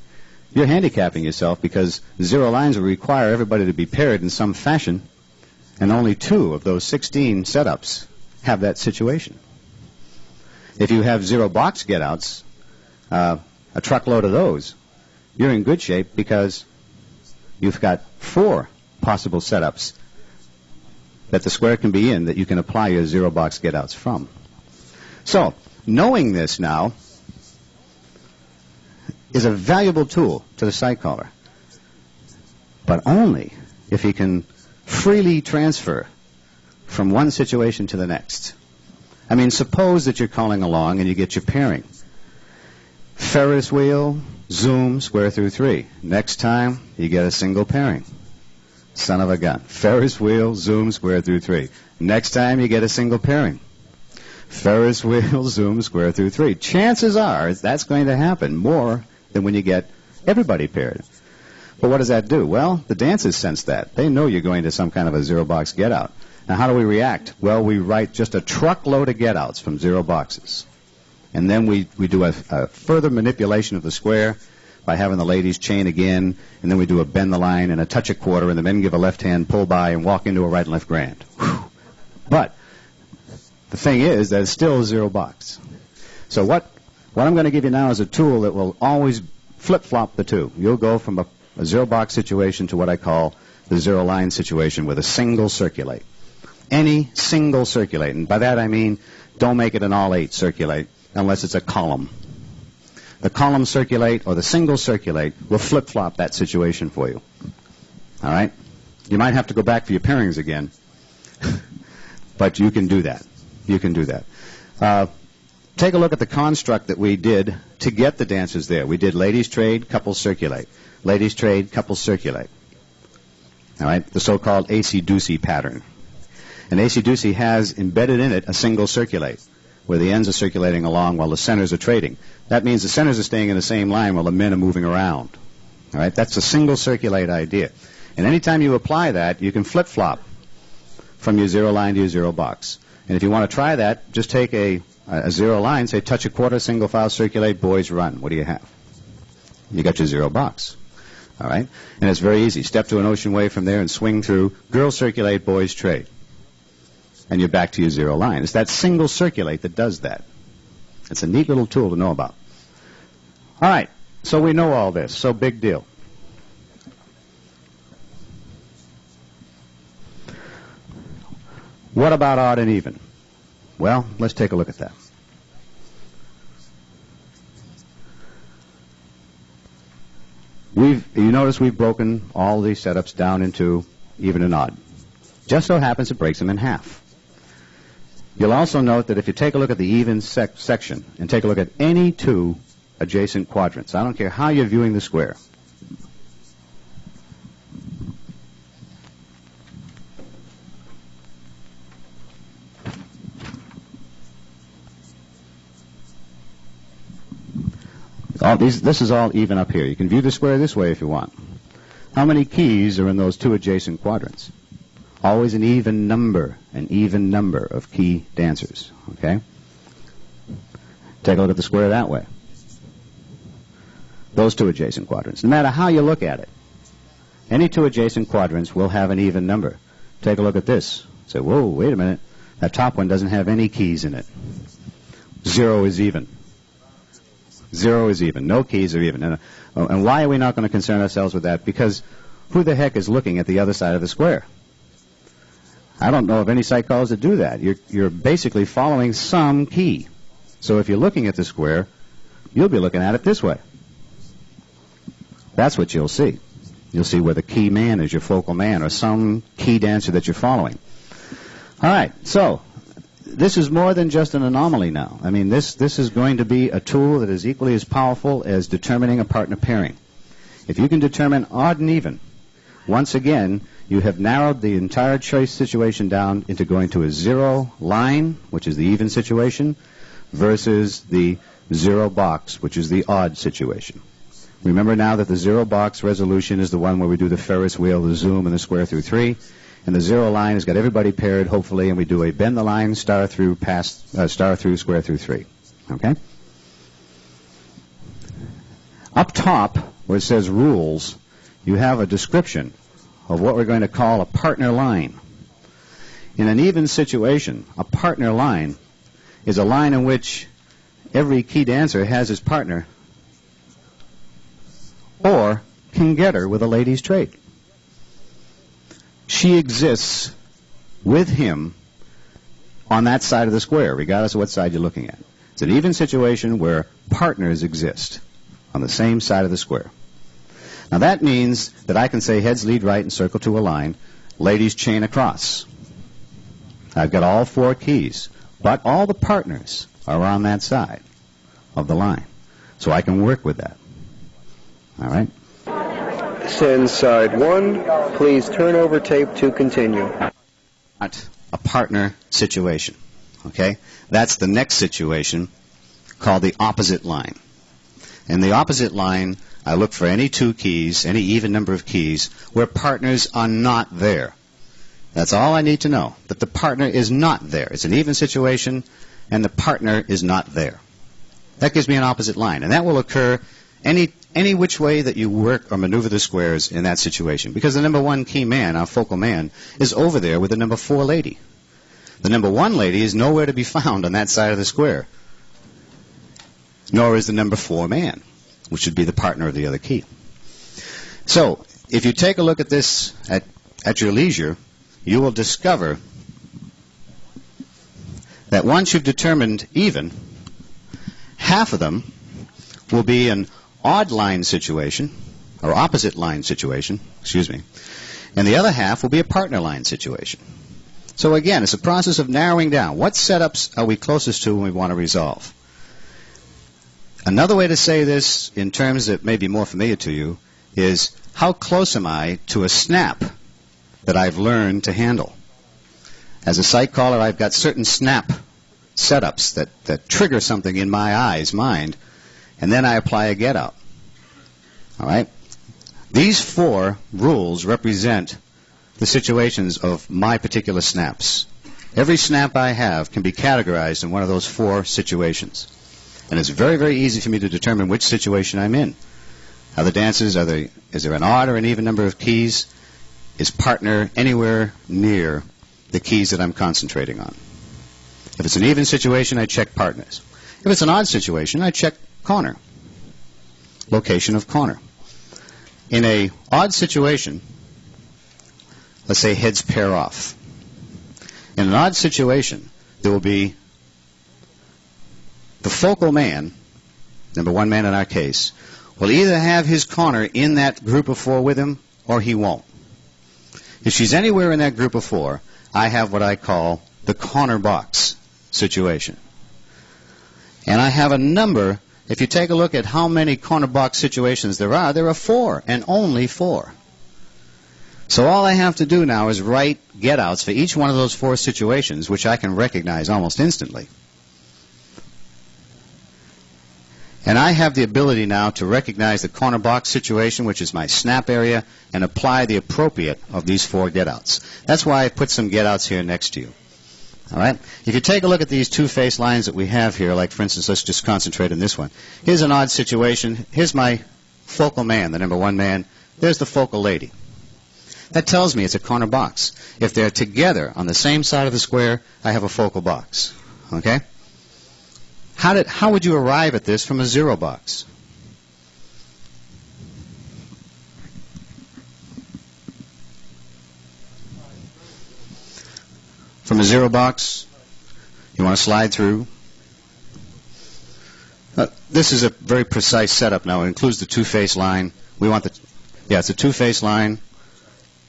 you're handicapping yourself because 0 lines will require everybody to be paired in some fashion, and only 2 of those 16 setups have that situation. If you have 0 box get-outs, a truckload of those, you're in good shape because you've got 4 possible setups that the square can be in that you can apply your 0 box get-outs from. So, knowing this now is a valuable tool to the site caller, but only if he can freely transfer from one situation to the next. I mean, suppose that you're calling along and you get your pairing. Ferris wheel, zoom, square through 3. Next time, you get a single pairing. Son of a gun. Ferris wheel, zoom, square through 3. Next time, you get a single pairing. Ferris wheel, zoom, square through 3. Chances are that's going to happen more than when you get everybody paired. But what does that do? Well, the dancers sense that. They know you're going to some kind of a 0 box get-out. Now, how do we react? Well, we write just a truckload of get-outs from 0 boxes. And then we do a further manipulation of the square by having the ladies chain again, and then we do a bend the line and a touch a quarter, and the men give a left-hand pull by and walk into a right and left grand. Whew. But the thing is that it's still a 0 box. So what What I'm going to give you now is a tool that will always flip-flop the two. You'll go from a zero-box situation to what I call the zero-line situation with a single circulate. Any single circulate, and by that I mean don't make it an all-8 circulate unless it's a column. The column circulate or the single circulate will flip-flop that situation for you. All right? You might have to go back for your pairings again, but you can do that. You can do that. Take a look at the construct that we did to get the dancers there. We did ladies trade, couples circulate. Ladies trade, couples circulate. All right? The so-called acey-deucey pattern. And acey-deucey has embedded in it a single circulate, where the ends are circulating along while the centers are trading. That means the centers are staying in the same line while the men are moving around. All right? That's a single circulate idea. And anytime you apply that, you can flip-flop from your zero line to your zero box. And if you want to try that, just take a zero line, say touch a quarter, single file circulate, boys run. What do you have? You got your zero box. All right? And it's very easy. Step to an ocean wave from there and swing through. Girls circulate, boys trade. And you're back to your zero line. It's that single circulate that does that. It's a neat little tool to know about. All right. So we know all this. So big deal. What about odd and even? Well, let's take a look at that. You notice we've broken all these setups down into even and odd. Just so happens it breaks them in half. You'll also note that if you take a look at the even section and take a look at any two adjacent quadrants, I don't care how you're viewing the square, this is all even up here. You can view the square this way if you want. How many keys are in those two adjacent quadrants? Always an even number of key dancers. Okay? Take a look at the square that way. Those two adjacent quadrants. No matter how you look at it, any two adjacent quadrants will have an even number. Take a look at this. Say, whoa, wait a minute. That top one doesn't have any keys in it. 0 is even. 0 is even. No keys are even. And why are we not going to concern ourselves with that? Because who the heck is looking at the other side of the square? I don't know of any psychologists that do that. You're basically following some key. So if you're looking at the square, you'll be looking at it this way. That's what you'll see. You'll see where the key man is, your focal man, or some key dancer that you're following. All right, so this is more than just an anomaly now. I mean, this is going to be a tool that is equally as powerful as determining a partner pairing. If you can determine odd and even, once again, you have narrowed the entire choice situation down into going to a zero line, which is the even situation, versus the zero box, which is the odd situation. Remember now that the zero box resolution is the one where we do the Ferris wheel, the zoom, and the square through 3. And the zero line has got everybody paired, hopefully, and we do a bend the line, star through, star through, square through 3. Okay? Up top, where it says rules, you have a description of what we're going to call a partner line. In an even situation, a partner line is a line in which every key dancer has his partner or can get her with a ladies' trade. She exists with him on that side of the square, regardless of what side you're looking at. It's an even situation where partners exist on the same side of the square. Now that means that I can say heads lead right and circle to a line, ladies chain across. I've got all 4 keys, but all the partners are on that side of the line. So I can work with that. All right? Send side 1. Please turn over tape to continue. A partner situation. Okay? That's the next situation called the opposite line. In the opposite line, I look for any 2 keys, any even number of keys, where partners are not there. That's all I need to know, that the partner is not there. It's an even situation, and the partner is not there. That gives me an opposite line, and that will occur any which way that you work or maneuver the squares in that situation, because the number 1 key man, our focal man, is over there with the number 4 lady. The number 1 lady is nowhere to be found on that side of the square. nor is the number 4 man, which would be the partner of the other key. So, if you take a look at this at your leisure, you will discover that once you've determined even, half of them will be an odd line situation, or opposite line situation, and the other half will be a partner line situation. So again, it's a process of narrowing down. What setups are we closest to when we want to resolve? Another way to say this, in terms that may be more familiar to you, is how close am I to a snap that I've learned to handle? As a site caller, I've got certain snap setups that trigger something in my mind, and then I apply a get out. All right? These 4 rules represent the situations of my particular snaps. Every snap I have can be categorized in one of those 4 situations. And it's very, very easy for me to determine which situation I'm in. Are the dances, is there an odd or an even number of keys? Is partner anywhere near the keys that I'm concentrating on? If it's an even situation, I check partners. If it's an odd situation, I check corner, location of corner. In a odd situation, let's say heads pair off. In an odd situation, there will be the focal man, number 1 man in our case, will either have his corner in that group of 4 with him, or he won't. If she's anywhere in that group of 4, I have what I call the corner box situation. And I have a number. If you take a look at how many corner box situations there are 4, and only 4. So all I have to do now is write get-outs for each one of those 4 situations, which I can recognize almost instantly. And I have the ability now to recognize the corner box situation, which is my snap area, and apply the appropriate of these 4 get-outs. That's why I put some get-outs here next to you. All right? If you take a look at these 2 face lines that we have here, like, for instance, let's just concentrate on this one. Here's an odd situation. Here's my focal man, the number 1 man. There's the focal lady. That tells me it's a corner box. If they're together on the same side of the square, I have a focal box. Okay? How would you arrive at this from a 0 box? From a 0 box, you want to slide through. This is a very precise setup now. It includes the 2-face line. It's a 2-face line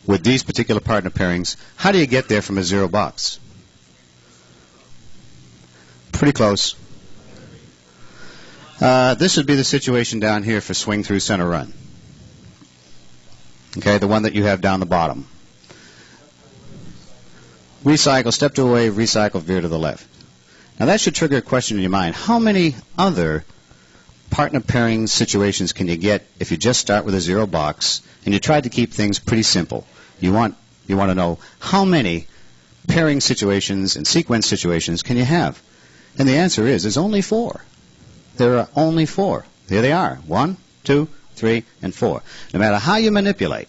with these particular partner pairings. How do you get there from a 0 box? Pretty close. This would be the situation down here for swing through center run. Okay, the one that you have down the bottom. Recycle, step to a wave, recycle, veer to the left. Now that should trigger a question in your mind. How many other partner pairing situations can you get if you just start with a 0 box and you try to keep things pretty simple? You want to know how many pairing situations and sequence situations can you have? And the answer is there's only 4. There are only 4. Here they are. 1, 2, 3, and 4. No matter how you manipulate,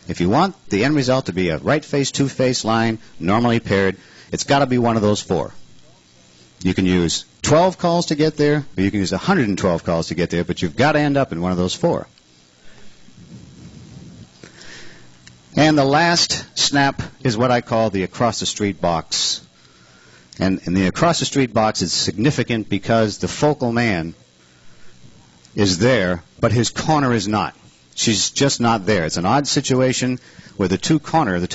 if you want the end result to be a right face, 2-face line, normally paired, it's got to be one of those 4. You can use 12 calls to get there, or you can use 112 calls to get there, but you've got to end up in one of those 4. And the last snap is what I call the across-the-street box. And the across-the-street box is significant because the focal man is there, but his corner is not. She's just not there. It's an odd situation where the 2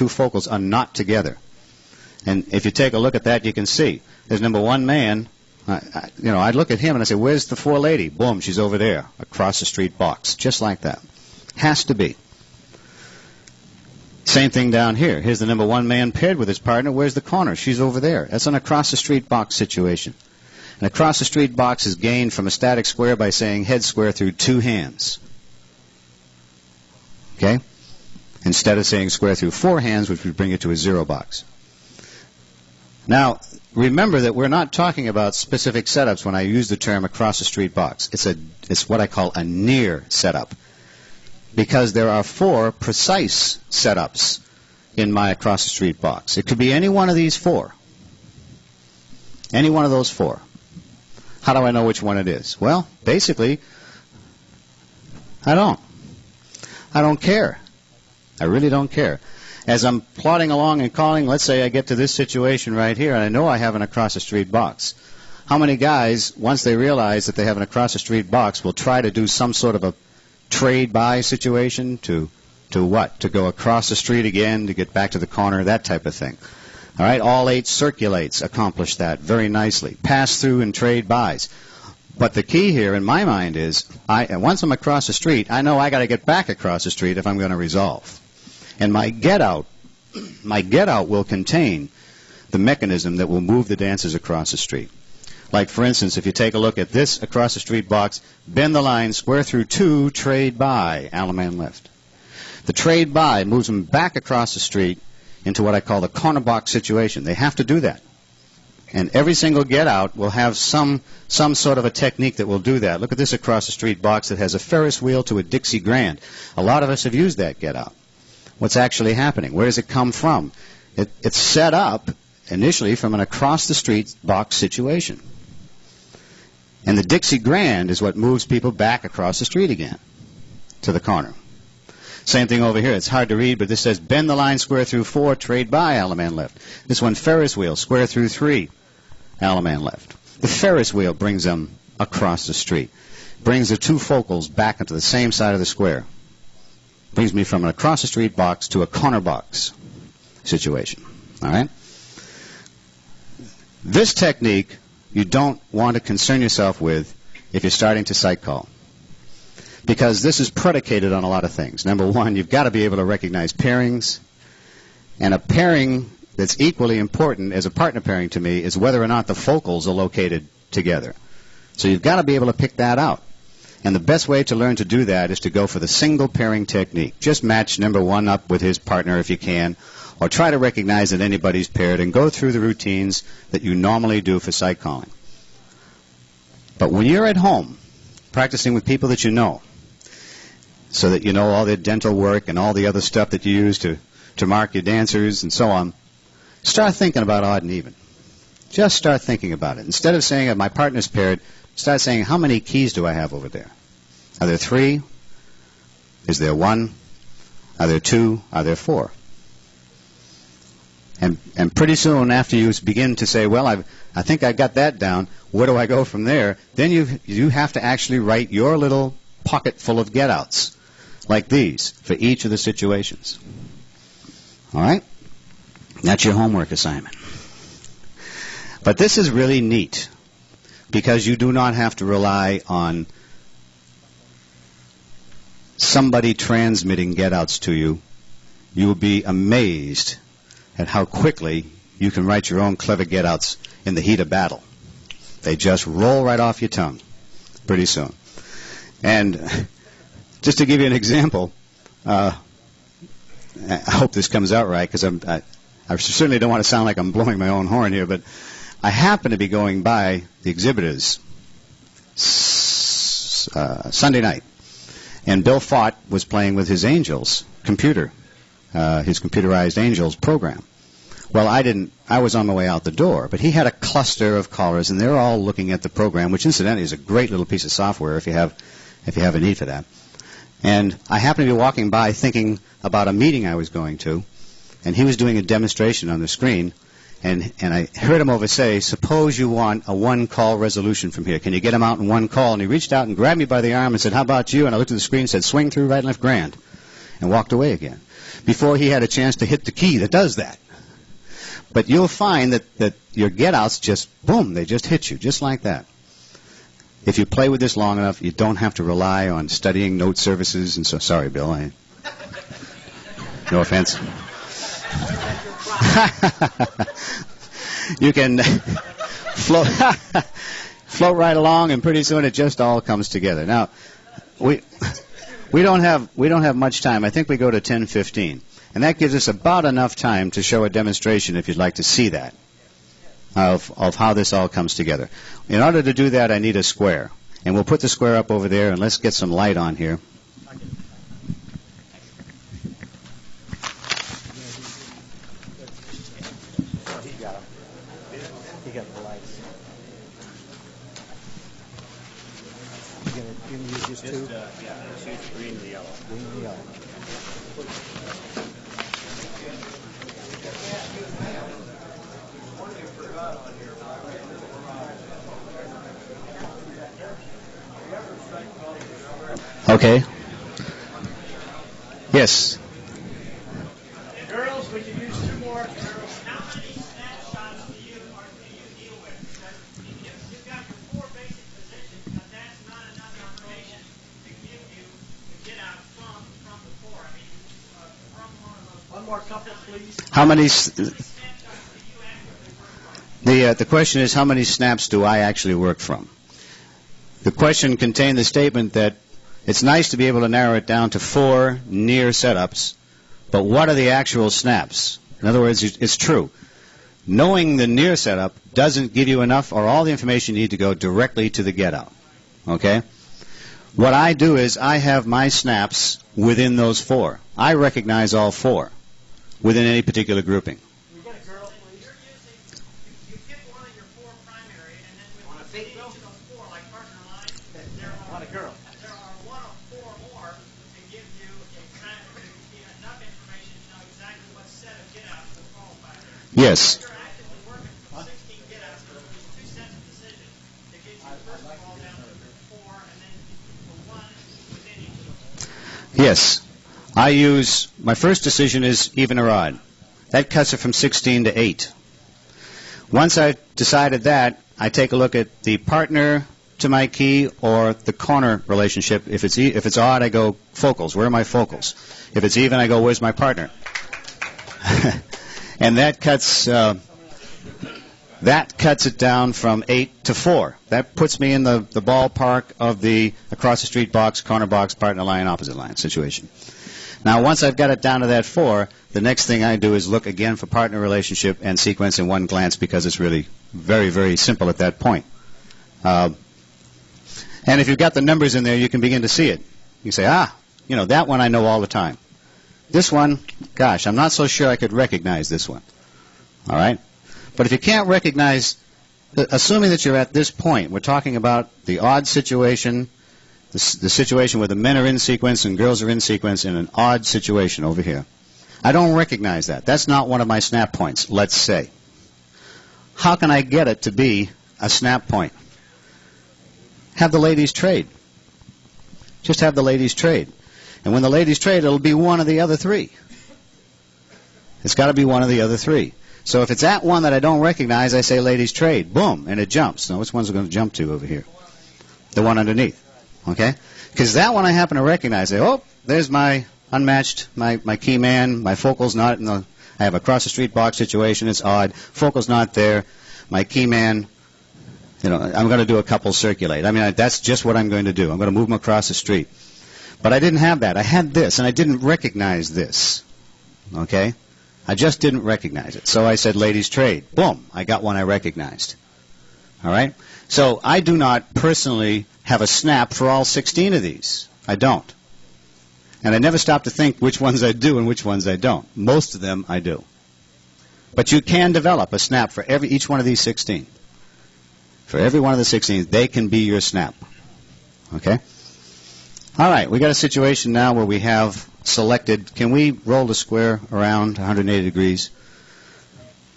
focals are not together. And if you take a look at that, you can see there's number 1 man. I'd look at him and I say, where's the 4 lady? Boom, she's over there, across the street box, just like that. Has to be. Same thing down here. Here's the number 1 man paired with his partner. Where's the corner? She's over there. That's an across-the-street box situation. An across-the-street box is gained from a static square by saying head square through 2 hands. Okay? Instead of saying square through 4 hands, which would bring it to a 0 box. Now, remember that we're not talking about specific setups when I use the term across-the-street box. It's what I call a near setup. Because there are 4 precise setups in my across-the-street box. It could be any one of these 4. Any one of those 4. How do I know which one it is? Well, basically, I don't. I don't care. I really don't care. As I'm plodding along and calling, let's say I get to this situation right here, and I know I have an across-the-street box. How many guys, once they realize that they have an across-the-street box, will try to do some sort of a trade-buy situation to what? To go across the street again, to get back to the corner, that type of thing. All right, all 8 circulates accomplish that very nicely. Pass through and trade buys. But the key here in my mind is, once I'm across the street, I know I got to get back across the street if I'm going to resolve. And my get out will contain the mechanism that will move the dancers across the street. Like, for instance, if you take a look at this across the street box, bend the line, square through 2, trade buy, Alaman left. The trade buy moves them back across the street into what I call the corner box situation. They have to do that. And every single get out will have some sort of a technique that will do that. Look at this across the street box that has a Ferris wheel to a Dixie Grand. A lot of us have used that get out. What's actually happening? Where does it come from? It's set up initially from an across the street box situation. And the Dixie Grand is what moves people back across the street again to the corner. Same thing over here. It's hard to read, but this says bend the line square through 4, trade buy, Alaman left. This one, Ferris wheel, square through 3, Alaman left. The Ferris wheel brings them across the street. Brings the 2 focals back into the same side of the square. Brings me from an across the street box to a corner box situation. All right? This technique you don't want to concern yourself with if you're starting to sight call. Because this is predicated on a lot of things. Number one, you've got to be able to recognize pairings. And a pairing that's equally important as a partner pairing to me is whether or not the focals are located together. So you've got to be able to pick that out. And the best way to learn to do that is to go for the single pairing technique. Just match number 1 up with his partner if you can, or try to recognize that anybody's paired and go through the routines that you normally do for sight calling. But when you're at home, practicing with people that you know, so that you know all their dental work and all the other stuff that you use to mark your dancers and so on, start thinking about odd and even. Just start thinking about it. Instead of saying, my partner's paired, start saying, how many keys do I have over there? Are there 3? Is there 1? Are there 2? Are there 4? And pretty soon after you begin to say, well, I think I got that down, where do I go from there? Then you have to actually write your little pocket full of get-outs, like these, for each of the situations. All right? That's your homework assignment. But this is really neat, because you do not have to rely on somebody transmitting get-outs to you. You will be amazed at how quickly you can write your own clever get-outs in the heat of battle. They just roll right off your tongue pretty soon. And just to give you an example, I hope this comes out right, because I certainly don't want to sound like I'm blowing my own horn here, but I happened to be going by the exhibitors Sunday night, and Bill Fott was playing with his Angels computer, his computerized Angels program. Well, I was on my way out the door, but he had a cluster of callers, and they're all looking at the program, which incidentally is a great little piece of software if you have a need for that. And I happened to be walking by thinking about a meeting I was going to, and he was doing a demonstration on the screen, and I heard him over say, suppose you want a 1-call resolution from here. Can you get him out in 1 call? And he reached out and grabbed me by the arm and said, how about you? And I looked at the screen and said, swing through right and left grand, and walked away again, before he had a chance to hit the key that does that. But you'll find that your get-outs just, boom, they just hit you, just like that. If you play with this long enough, you don't have to rely on studying note services. And so, sorry, Bill. No offense. You can float right along, and pretty soon it just all comes together. Now, we don't have much time. I think we go to 10:15, and that gives us about enough time to show a demonstration if you'd like to see that. Of how this all comes together. In order to do that, I need a square. And we'll put the square up over there, and let's get some light on here. going to use just two? Yeah, let's use green and yellow. Green and yellow. Okay. Yes. Girls, we can use two more. How many snapshots do you deal with? Because you've got your four basic positions, but that's not enough information to give you the get out from the four. I mean, from one of those. One more couple, please. How many? Snapshots do you actually work from? The question is, how many snaps do I actually work from? The question contained the statement that it's nice to be able to narrow it down to 4 near setups, but what are the actual snaps? In other words, it's true. Knowing the near setup doesn't give you enough or all the information you need to go directly to the get-out. Okay? What I do is I have my snaps within those 4. I recognize all 4 within any particular grouping. We get a girl, please. You pick one of your 4 primary, and then within each of those 4, like partner line, there Want a girl. are one of 4 more to give you enough information to know exactly what set of get-outs will qualify there. Yes. You're actively working from 16 get-outs, so there's 2 sets of decisions that gets you first of all down to 4, and then the 1 within each of those. Yes. I use, my first decision is even or odd. That cuts it from 16 to 8. Once I've decided that, I take a look at the partner to my key or the corner relationship. If it's odd, I go focals. Where are my focals? If it's even, I go, where's my partner? And that cuts it down from 8 to 4. That puts me in the ballpark of the across the street box, corner box, partner line, opposite line situation. Now, once I've got it down to that 4, the next thing I do is look again for partner relationship and sequence in one glance because it's really very, very simple at that point. And if you've got the numbers in there, you can begin to see it. You say, that one I know all the time. This one, gosh, I'm not so sure I could recognize this one. All right? But if you can't recognize, assuming that you're at this point, we're talking about the odd situation, the situation where the men are in sequence and girls are in sequence in an odd situation over here. I don't recognize that. That's not one of my snap points, let's say. How can I get it to be a snap point? Have the ladies trade. Just have the ladies trade. And when the ladies trade, it'll be one of the other 3. It's got to be one of the other 3. So if it's at one that I don't recognize, I say ladies trade. Boom, and it jumps. Now, which one's it going to jump to over here? The one underneath. Okay? Because that one I happen to recognize. There's my unmatched, my key man. My focal's not in the... I have a cross-the-street box situation. It's odd. Focal's not there. My key man... I'm going to do a couple circulate. I mean, that's just what I'm going to do. I'm going to move them across the street. But I didn't have that. I had this, and I didn't recognize this. Okay? I just didn't recognize it. So I said, ladies trade. Boom. I got one I recognized. All right? So I do not personally have a snap for all 16 of these. I don't. And I never stop to think which ones I do and which ones I don't. Most of them I do. But you can develop a snap for each one of these 16. For every one of the 16, they can be your snap. Okay? All right, we got a situation now where we have selected. Can we roll the square around 180 degrees?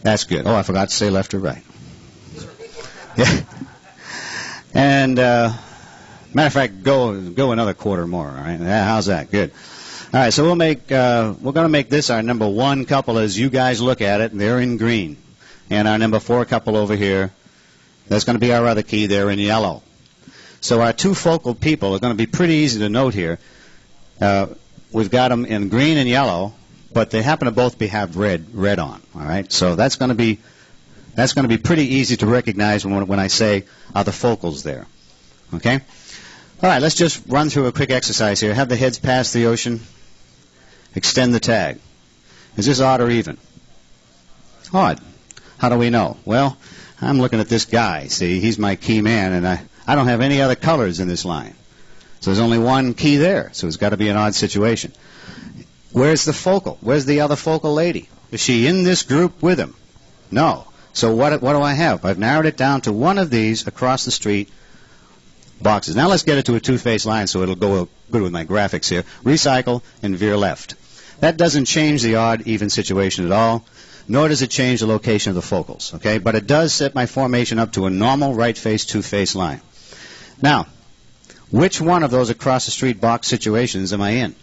That's good. Oh, I forgot to say left or right. Yeah. And matter of fact, go another quarter more. All right, how's that? Good. All right, so we're going to make this our number 1 couple as you guys look at it. They're in green, and our number 4 couple over here. That's going to be our other key. They're in yellow. So our 2 focal people are going to be pretty easy to note here. We've got them in green and yellow, but they happen to both have red on. All right, so that's going to be pretty easy to recognize when I say are the focals there. Okay. All right, let's just run through a quick exercise here. Have the heads pass the ocean. Extend the tag. Is this odd or even? Odd. How do we know? Well, I'm looking at this guy. See, he's my key man, and I don't have any other colors in this line. So there's only one key there, so it's got to be an odd situation. Where's the focal? Where's the other focal lady? Is she in this group with him? No. So what do I have? I've narrowed it down to one of these across the street boxes. Now let's get it to a two-phase line so it'll go good with my graphics here. Recycle and veer left. That doesn't change the odd-even situation at all, nor does it change the location of the focals, okay? But it does set my formation up to a normal right-face, two-phase line. Now, which one of those across-the-street box situations am I in?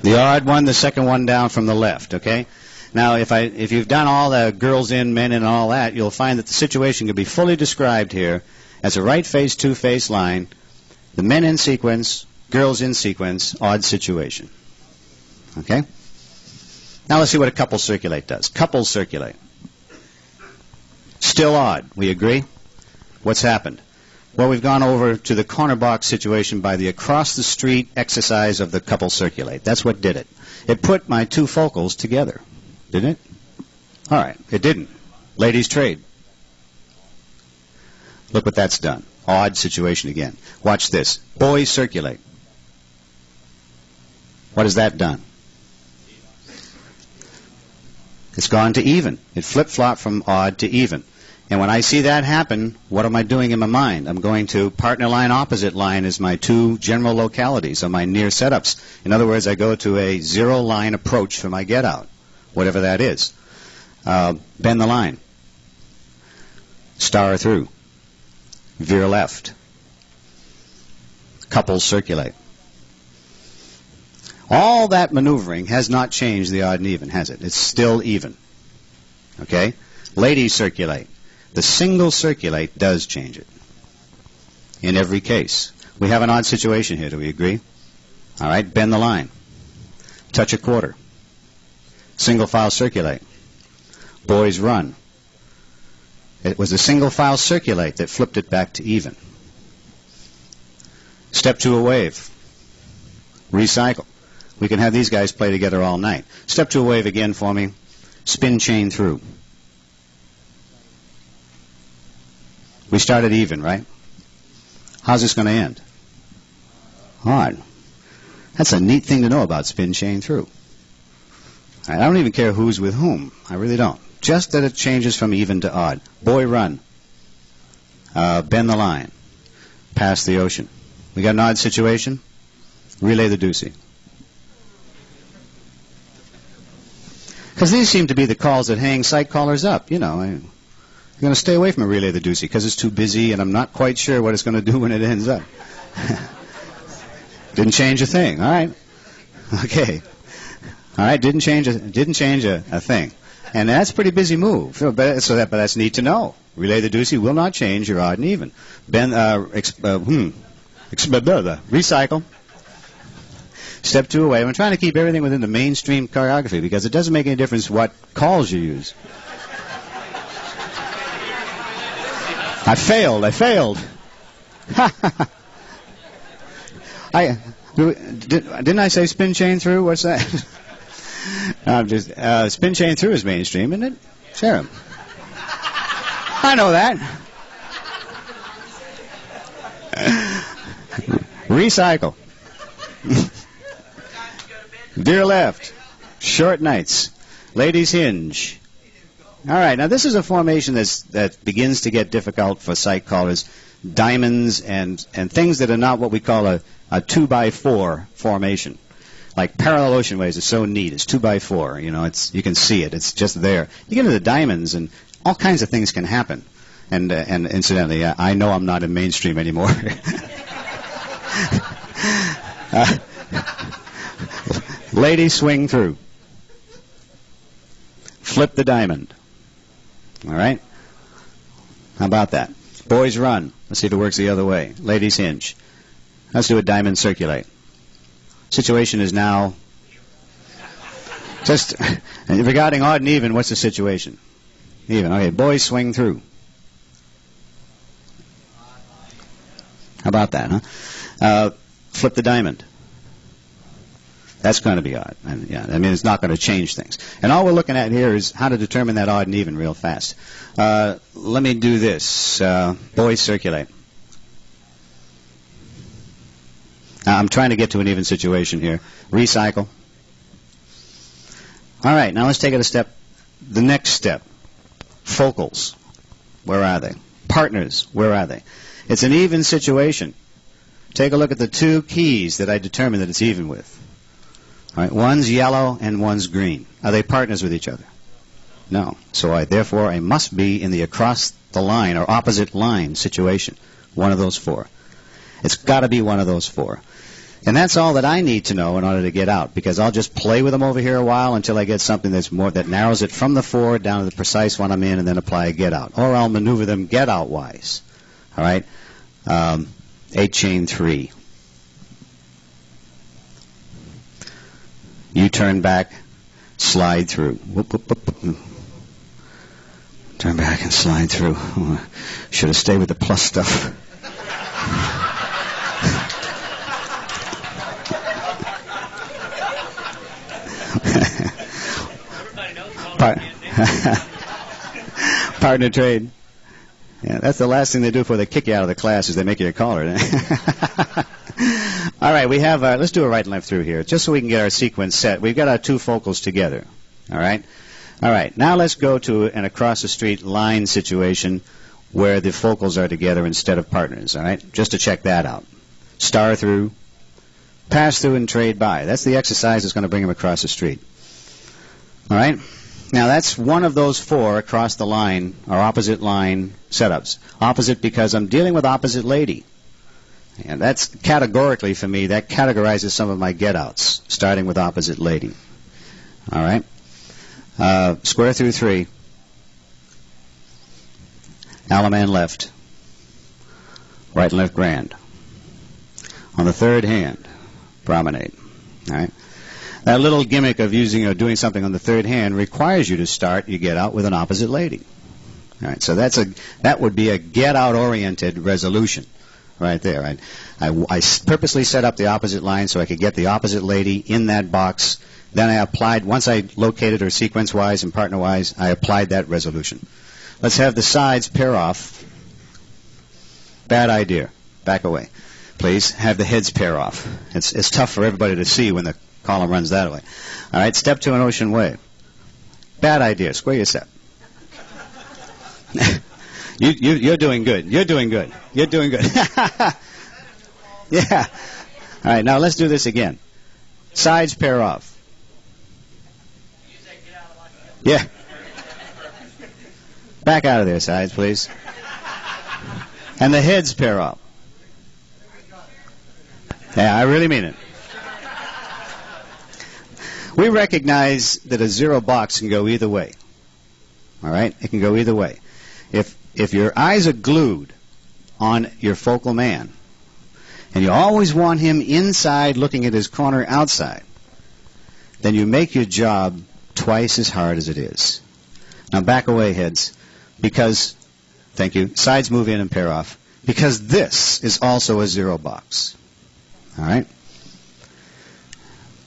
The odd one, the second one down from the left, okay? Now, if you've done all the girls in, men in, and all that, you'll find that the situation can be fully described here as a right-face, two-phase line, the men in sequence, girls in sequence, odd situation. Okay? Now let's see what a couple circulate does. Couples circulate. Still odd, we agree? What's happened? Well, we've gone over to the corner box situation by the across-the-street exercise of the couple circulate. That's what did it. It put my two focals together. Didn't it? All right, it didn't. Ladies trade. Look what that's done. Odd situation again. Watch this. Boys circulate. What has that done? It's gone to even. It flip-flopped from odd to even. And when I see that happen, what am I doing in my mind? I'm going to partner line, opposite line as my two general localities or my near setups. In other words, I go to a zero line approach for my get out, whatever that is. Bend the line. Star through. Veer left. Couples circulate. All that maneuvering has not changed the odd and even, has it? It's still even. Okay? Ladies circulate. The single circulate does change it. In every case. We have an odd situation here, do we agree? All right, bend the line. Touch a quarter. Single file circulate. Boys run. It was the single file circulate that flipped it back to even. Step to a wave. Recycle. We can have these guys play together all night. Step to a wave again for me. Spin chain through. We started even, right? How's this going to end? Odd. That's a neat thing to know about spin chain through. I don't even care who's with whom. I really don't. Just that it changes from even to odd. Boy run. Bend the line. Pass the ocean. We got an odd situation. Relay the deucey. Because these seem to be the calls that hang sight callers up. You know, I'm going to stay away from a relay the deucey because it's too busy and I'm not quite sure what it's going to do when it ends up. Didn't change a thing. All right. Okay. All right. Didn't change a thing. And that's a pretty busy move. But that's neat to know. Relay the deucey will not change your odd and even. Recycle. Step two away. I'm trying to keep everything within the mainstream choreography because it doesn't make any difference what calls you use. I failed. Didn't I say spin chain through? What's that? I'm just spin chain through is mainstream, isn't it? Sure. I know that. Recycle. Veer left. Short nights. Ladies hinge. All right, now this is a formation that begins to get difficult for sight callers. Diamonds and things that are not what we call a 2x4 formation. Like parallel ocean waves is so neat. It's 2x4. You know, you can see it. It's just there. You get into the diamonds, and all kinds of things can happen. And incidentally, I know I'm not in mainstream anymore. Ladies swing through. Flip the diamond. All right? How about that? Boys run. Let's see if it works the other way. Ladies hinge. Let's do a diamond circulate. Situation is now just regarding odd and even. What's the situation? Even. Okay. Boys swing through. How about that, huh? Flip the diamond. That's going to be odd. And, yeah, I mean, it's not going to change things. And all we're looking at here is how to determine that odd and even real fast. Let me do this. Boys circulate. Now, I'm trying to get to an even situation here. Recycle. All right, now let's take it a step. The next step. Focals. Where are they? Partners. Where are they? It's an even situation. Take a look at the two keys that I determined that it's even with. All right, one's yellow and one's green. Are they partners with each other? No. So therefore, I must be in the across the line or opposite line situation. One of those four. It's got to be one of those four. And that's all that I need to know in order to get out, because I'll just play with them over here a while until I get something that's more that narrows it from the four down to the precise one I'm in, and then apply a get out. Or I'll maneuver them get out wise. All right? 8 chain 3. You turn back, slide through. Whoop, whoop, whoop, whoop. Turn back and slide through. Should have stayed with the plus stuff. Partner trade. Yeah, that's the last thing they do before they kick you out of the class is they make you a caller. All right, we have let's do a right and left through here, just so we can get our sequence set. We've got our two focals together. All right? All right, now let's go to an across-the-street line situation where the focals are together instead of partners. All right? Just to check that out. Star through, pass through, and trade by. That's the exercise that's going to bring them across the street. All right? Now, that's one of those four across the line, or opposite line setups. Opposite because I'm dealing with opposite lady. And that's categorically, for me, that categorizes some of my get-outs, starting with opposite lady. All right? Square through 3. Alaman left. Right and left grand. On the third hand, promenade. All right? That little gimmick of using or doing something on the third hand requires you to start your get out with an opposite lady. All right, so that would be a get out oriented resolution, right there. Right? I purposely set up the opposite line so I could get the opposite lady in that box. Then I applied, once I located her sequence wise and partner wise, I applied that resolution. Let's have the sides pair off. Bad idea. Back away, please. Have the heads pair off. It's tough for everybody to see when the column runs that way. All right, step to an ocean wave. Bad idea. Square your set. You're doing good. You're doing good. You're doing good. Yeah. All right, now let's do this again. Sides pair off. Yeah. Back out of there, sides, please. And the heads pair off. Yeah, I really mean it. We recognize that a zero box can go either way. All right? It can go either way. If your eyes are glued on your focal man, and you always want him inside looking at his corner outside, then you make your job twice as hard as it is. Now back away, heads, because, thank you, sides move in and pair off, because this is also a zero box. All right?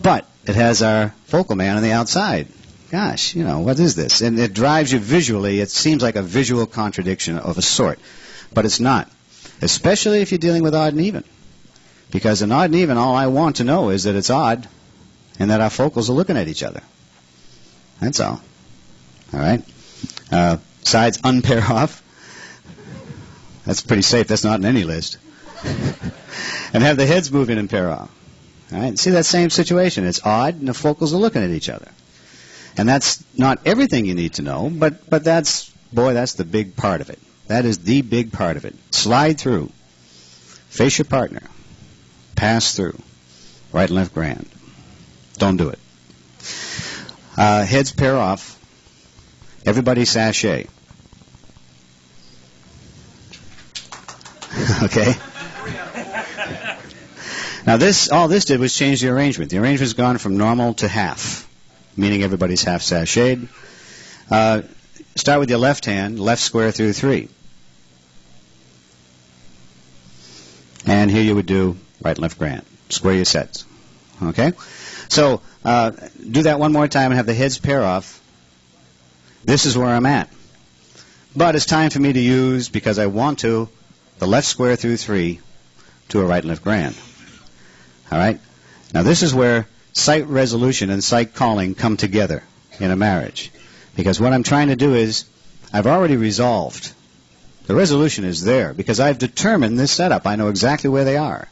But it has our focal man on the outside. Gosh, you know, what is this? And it drives you visually. It seems like a visual contradiction of a sort. But it's not, especially if you're dealing with odd and even. Because in odd and even, all I want to know is that it's odd and that our focals are looking at each other. That's all. All right? Sides unpair off. That's pretty safe. That's not in any list. And have the heads move in and pair off. All right? See that same situation. It's odd and the focals are looking at each other. And that's not everything you need to know, but that's the big part of it. That is the big part of it. Slide through. Face your partner. Pass through. Right and left grand. Don't do it. Heads pair off. Everybody sachet. Okay? Now all this did was change the arrangement. The arrangement's gone from normal to half, meaning everybody's half sashayed. Start with your left hand, left square through 3. And here you would do right and left grand. Square your sets. Okay? So do that one more time and have the heads pair off. This is where I'm at. But it's time for me to use, because I want to, the left square through 3 to a right and left grand. All right? Now, this is where sight resolution and sight calling come together in a marriage. Because what I'm trying to do is, I've already resolved. The resolution is there because I've determined this setup. I know exactly where they are.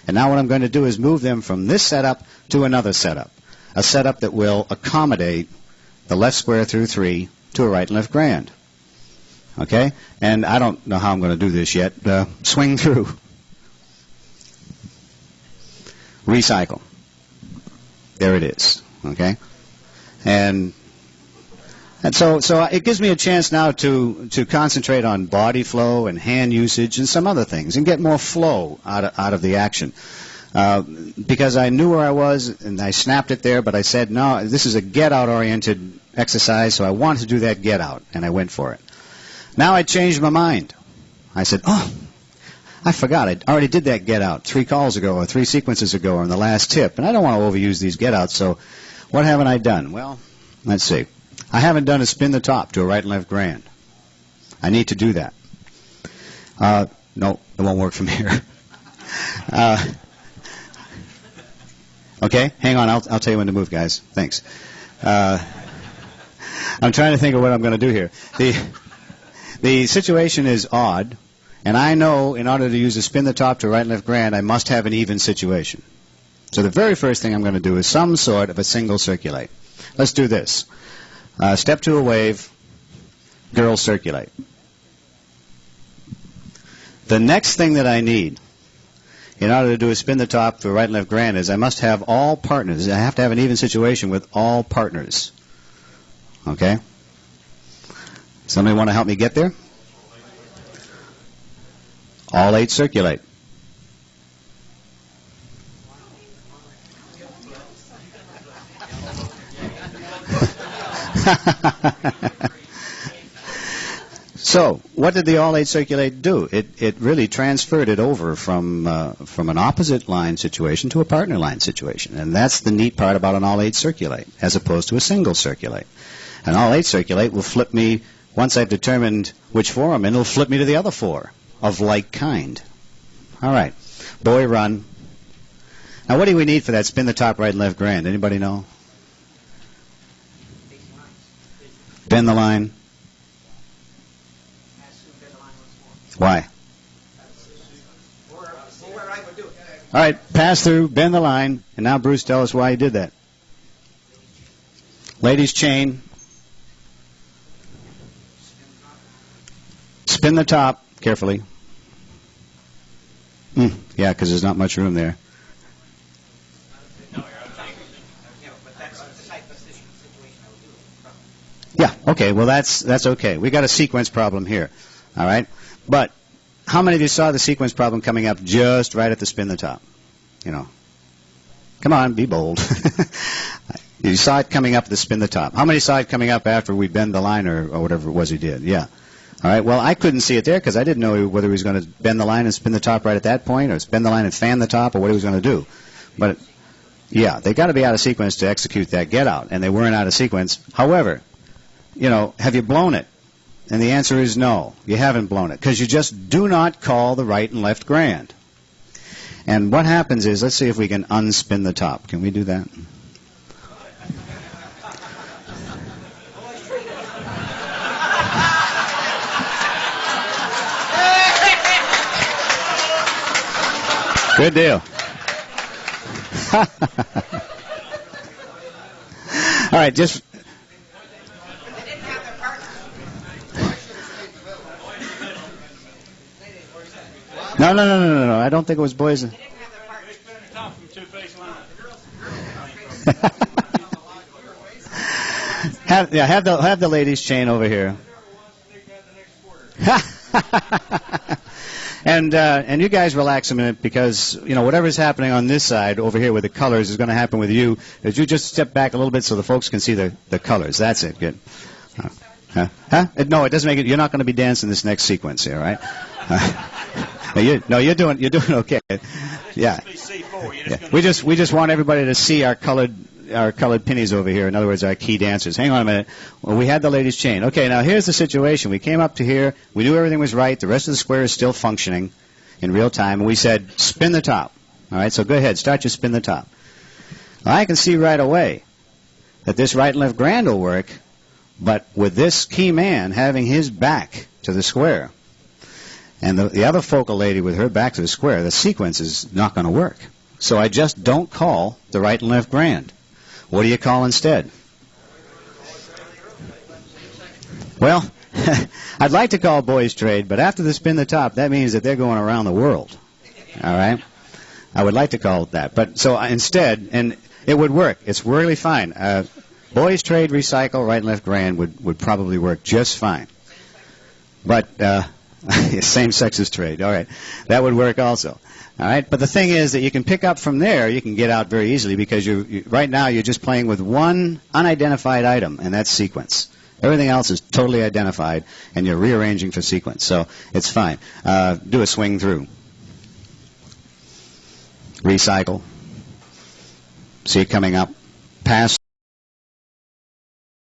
And now what I'm going to do is move them from this setup to another setup. A setup that will accommodate the left square through 3 to a right and left grand. Okay? And I don't know how I'm going to do this yet. Swing through. Recycle. There it is. Okay? And so it gives me a chance now to concentrate on body flow and hand usage and some other things and get more flow out of the action. Because I knew where I was and I snapped it there, but I said, no, this is a get-out oriented exercise, so I wanted to do that get-out, and I went for it. Now I changed my mind. I said, oh, I forgot. I already did that get-out 3 calls ago or 3 sequences ago on the last tip, and I don't want to overuse these get-outs, so what haven't I done? Well, let's see. I haven't done a spin the top to a right and left grand. I need to do that. No, it won't work from here. Okay, hang on. I'll tell you when to move, guys. Thanks. I'm trying to think of what I'm going to do here. The situation is odd, and I know in order to use a spin the top to right and left grand, I must have an even situation. So the very first thing I'm going to do is some sort of a single circulate. Let's do this. Step to a wave, girl circulate. The next thing that I need in order to do a spin the top for right and left grand is I must have all partners. I have to have an even situation with all partners. Okay? Somebody want to help me get there? All 8 circulate. So, what did the all 8 circulate do? It really transferred it over from an opposite line situation to a partner line situation. And that's the neat part about an all 8 circulate, as opposed to a single circulate. An all 8 circulate will flip me, once I've determined which 4 I'm in, it'll flip me to the other 4 of like kind. All right. Boy, run. Now, what do we need for that spin the top right and left grand? Anybody know? Bend the line. Why? All right, pass through, bend the line, and now Bruce, tell us why he did that. Ladies' chain. Spin the top carefully. Yeah, because there's not much room there. Yeah, okay, well that's okay. We got a sequence problem here, all right? But how many of you saw the sequence problem coming up just right at the spin the top? You know, come on, be bold. You saw it coming up at the spin the top. How many saw it coming up after we bend the line or whatever it was he did? Yeah. All right, well, I couldn't see it there because I didn't know whether he was going to bend the line and spin the top right at that point or bend the line and fan the top or what he was going to do. But, yeah, they got to be out of sequence to execute that get out, and they weren't out of sequence. However, you know, have you blown it? And the answer is no, you haven't blown it, because you just do not call the right and left grand. And what happens is, let's see if we can unspin the top. Can we do that? Good deal. All right, just... No. I don't think it was boys. Have the ladies' chain over here. And you guys relax a minute because, you know, whatever's happening on this side over here with the colors is going to happen with you. As you just step back a little bit so the folks can see the colors. That's it. Good. No, it doesn't make it. You're not going to be dancing this next sequence here, right? You're doing okay. Yeah. We just want everybody to see our colored pennies over here. In other words, our key dancers. Hang on a minute. Well, we had the ladies' chain. Okay, now here's the situation. We came up to here. We knew everything was right. The rest of the square is still functioning in real time. And we said, spin the top. All right, so go ahead. Start your spin the top. I can see right away that this right and left grand will work, but with this key man having his back to the square and the other focal lady with her back to the square, the sequence is not going to work. So I just don't call the right and left grand. What do you call instead? Well, I'd like to call boys trade, but after the spin the top, that means that they're going around the world. All right? I would like to call it that. But so instead, and it would work. It's really fine. Boys trade, recycle, right and left grand would probably work just fine. But same sexes trade. All right. That would work also. All right. But the thing is that you can pick up from there. You can get out very easily because right now you're just playing with one unidentified item, and that's sequence. Everything else is totally identified, and you're rearranging for sequence. So it's fine. Do a swing through. Recycle. See it coming up. Pass.